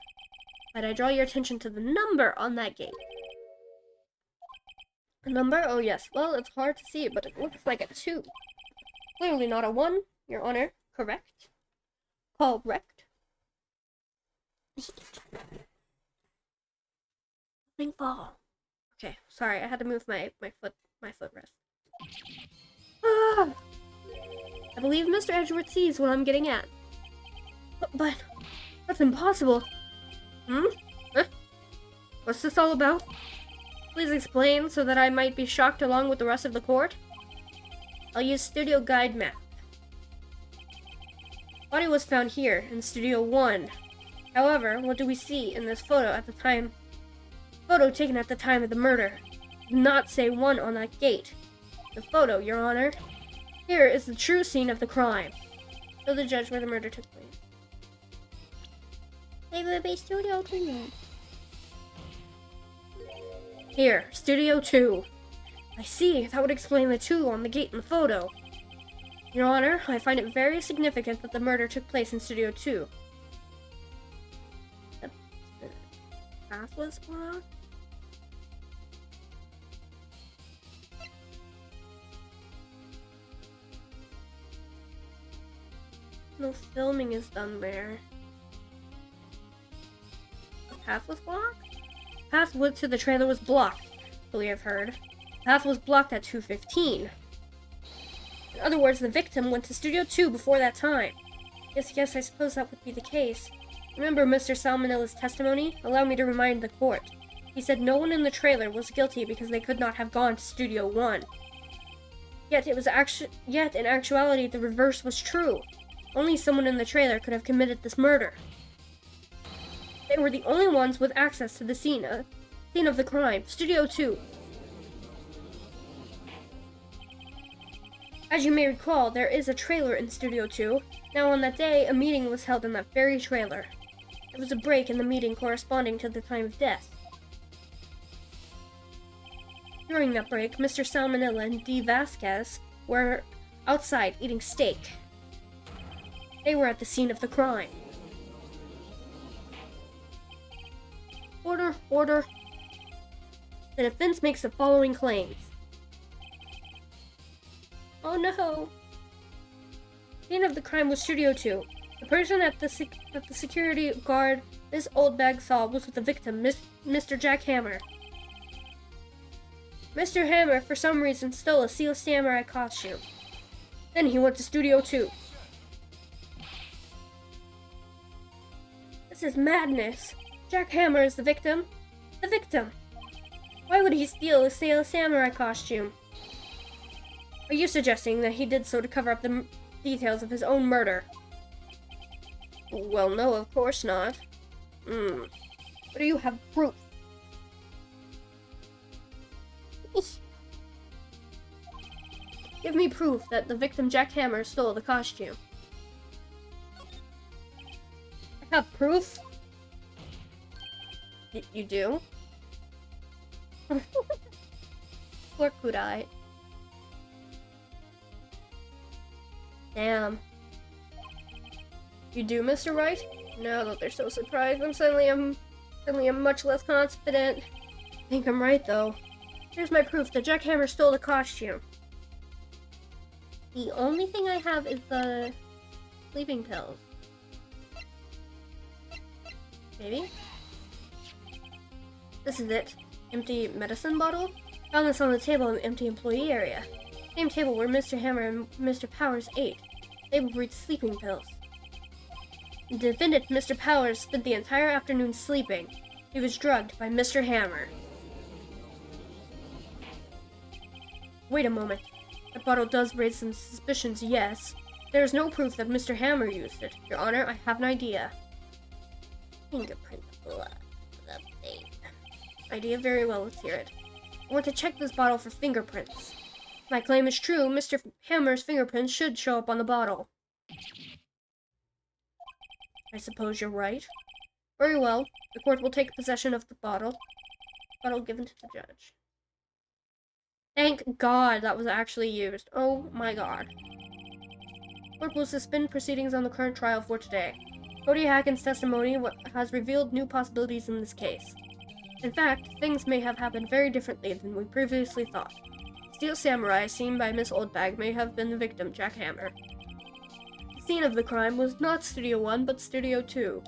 But I draw your attention to the number on that gate. A number? Oh yes. Well, it's hard to see, but it looks like a 2. Clearly not a 1, Your Honor. Correct? Correct. Think ball. Okay, sorry, I had to move my footrest. Ah! I believe Mr. Edgeworth sees what I'm getting at. But that's impossible. Huh? What's this all about? Please explain so that I might be shocked along with the rest of the court. I'll use Studio Guide Map. Body was found here in Studio 1. However, what do we see in this photo at the time? Photo taken at the time of the murder. Did not say 1 on that gate. The photo, Your Honor. Here is the true scene of the crime. Show the judge where the murder took place. They will be Studio 2. Here, Studio 2. I see, that would explain the 2 on the gate in the photo. Your Honor, I find it very significant that the murder took place in Studio 2. The path was blocked? No filming is done there. The path was blocked? Path to the trailer was blocked, we have heard. Path was blocked at 2:15. In other words, the victim went to Studio 2 before that time. Yes, I suppose that would be the case. Remember Mr. Salmonella's testimony? Allow me to remind the court. He said no one in the trailer was guilty because they could not have gone to Studio 1. Yet in actuality, the reverse was true. Only someone in the trailer could have committed this murder. They were the only ones with access to the scene of the crime, Studio 2. As you may recall, there is a trailer in Studio 2. Now on that day, a meeting was held in that very trailer. There was a break in the meeting corresponding to the time of death. During that break, Mr. Salmonella and D. Vasquez were outside eating steak. They were at the scene of the crime. Order. The defense makes the following claims. Oh no! The scene of the crime was Studio 2. The person that the security guard Miss Oldbag saw was with the victim, Mr. Jack Hammer. Mr. Hammer, for some reason, stole a Seal Samurai costume. Then he went to Studio 2. This is madness. Jack Hammer is the victim. The victim! Why would he steal a Seal Samurai costume? Are you suggesting that he did so to cover up the details of his own murder? Well, no, of course not. But do you have proof? Give me proof that the victim Jack Hammer stole the costume. I have proof? You do? Poor Kudai. Damn. You do, Mr. Wright? Now that they're so surprised, I'm suddenly much less confident. I think I'm right, though. Here's my proof that Jack Hammer stole the costume. The only thing I have is the sleeping pills. Maybe? This is it. Empty medicine bottle? Found this on the table in the empty employee area. Same table where Mr. Hammer and Mr. Powers ate. They would read sleeping pills. The defendant, Mr. Powers, spent the entire afternoon sleeping. He was drugged by Mr. Hammer. Wait a moment. That bottle does raise some suspicions, yes. There is no proof that Mr. Hammer used it. Your Honor, I have an idea. Fingerprint blood. Idea, very well, let's hear it. I want to check this bottle for fingerprints. If my claim is true, Mr. Hammer's fingerprints should show up on the bottle. I suppose you're right. Very well. The court will take possession of the bottle. rebuttal given to the judge. Thank God that was actually used. Oh my God. Court will suspend proceedings on the current trial for today. Cody Hacken's testimony has revealed new possibilities in this case. In fact, things may have happened very differently than we previously thought. Steel Samurai, seen by Miss Oldbag, may have been the victim, Jack Hammer. The scene of the crime was not Studio 1, but Studio 2.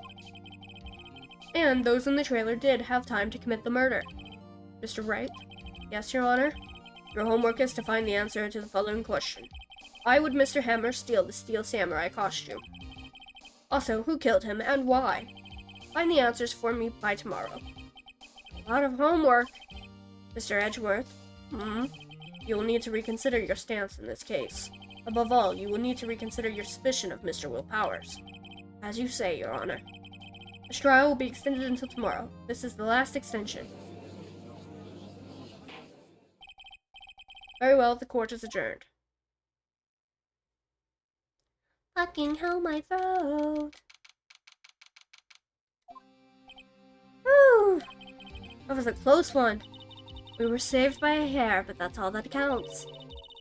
And those in the trailer did have time to commit the murder. Mr. Wright? Yes, Your Honor? Your homework is to find the answer to the following question. Why would Mr. Hammer steal the Steel Samurai costume? Also, who killed him and why? Find the answers for me by tomorrow. A lot of homework. Mr. Edgeworth? You will need to reconsider your stance in this case. Above all, you will need to reconsider your suspicion of Mr. Will Powers. As you say, Your Honor. This trial will be extended until tomorrow. This is the last extension. Very well, the court is adjourned. Fucking hell, my throat. Whew. That was a close one. We were saved by a hair, but that's all that counts.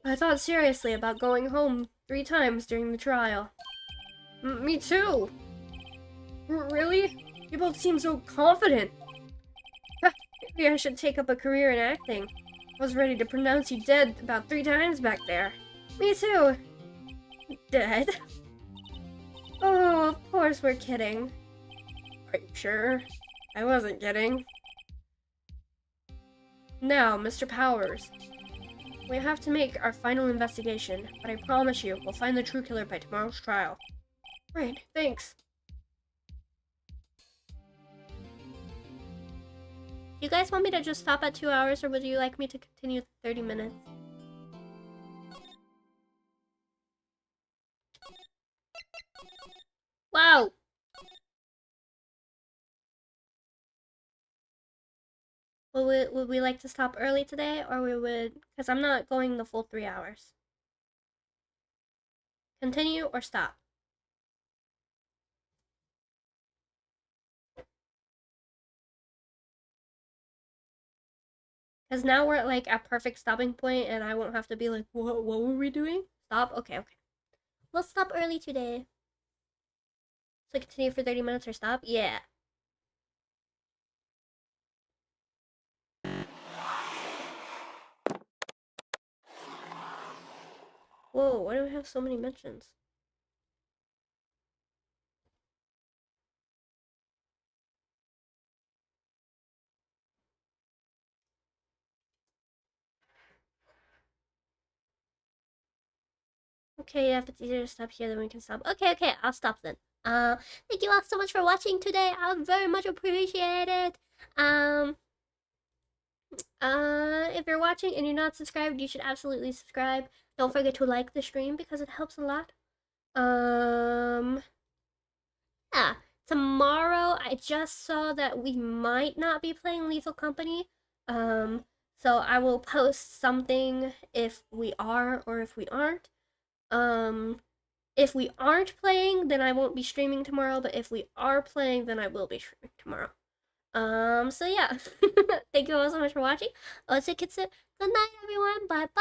I thought seriously about going home 3 times during the trial. Me too. Really? You both seem so confident. Maybe I should take up a career in acting. I was ready to pronounce you dead about 3 times back there. Me too. Dead? Oh, of course we're kidding. Are you sure? I wasn't kidding. Now, Mr. Powers. We have to make our final investigation, but I promise you, we'll find the true killer by tomorrow's trial. Right, thanks. You guys want me to just stop at 2 hours, or would you like me to continue 30 minutes? Wow! Would we like to stop early today, or we would... Because I'm not going the full 3 hours. Continue or stop? Because now we're at like a perfect stopping point, and I won't have to be like, what were we doing? Stop? Okay. We'll stop early today. So continue for 30 minutes or stop? Yeah. Whoa, why do we have so many mentions? Okay, yeah, if it's easier to stop here, then we can stop. Okay, I'll stop then. Thank you all so much for watching today. I very much appreciate it. If you're watching and you're not subscribed, you should absolutely subscribe. Don't forget to like the stream because it helps a lot. Yeah, tomorrow I just saw that we might not be playing Lethal Company. So I will post something if we are or if we aren't. If we aren't playing, then I won't be streaming tomorrow, but if we are playing, then I will be streaming tomorrow. So yeah. Thank you all so much for watching. Let's take it. Good night, everyone. Bye-bye.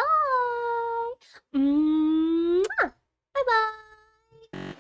Bye-bye.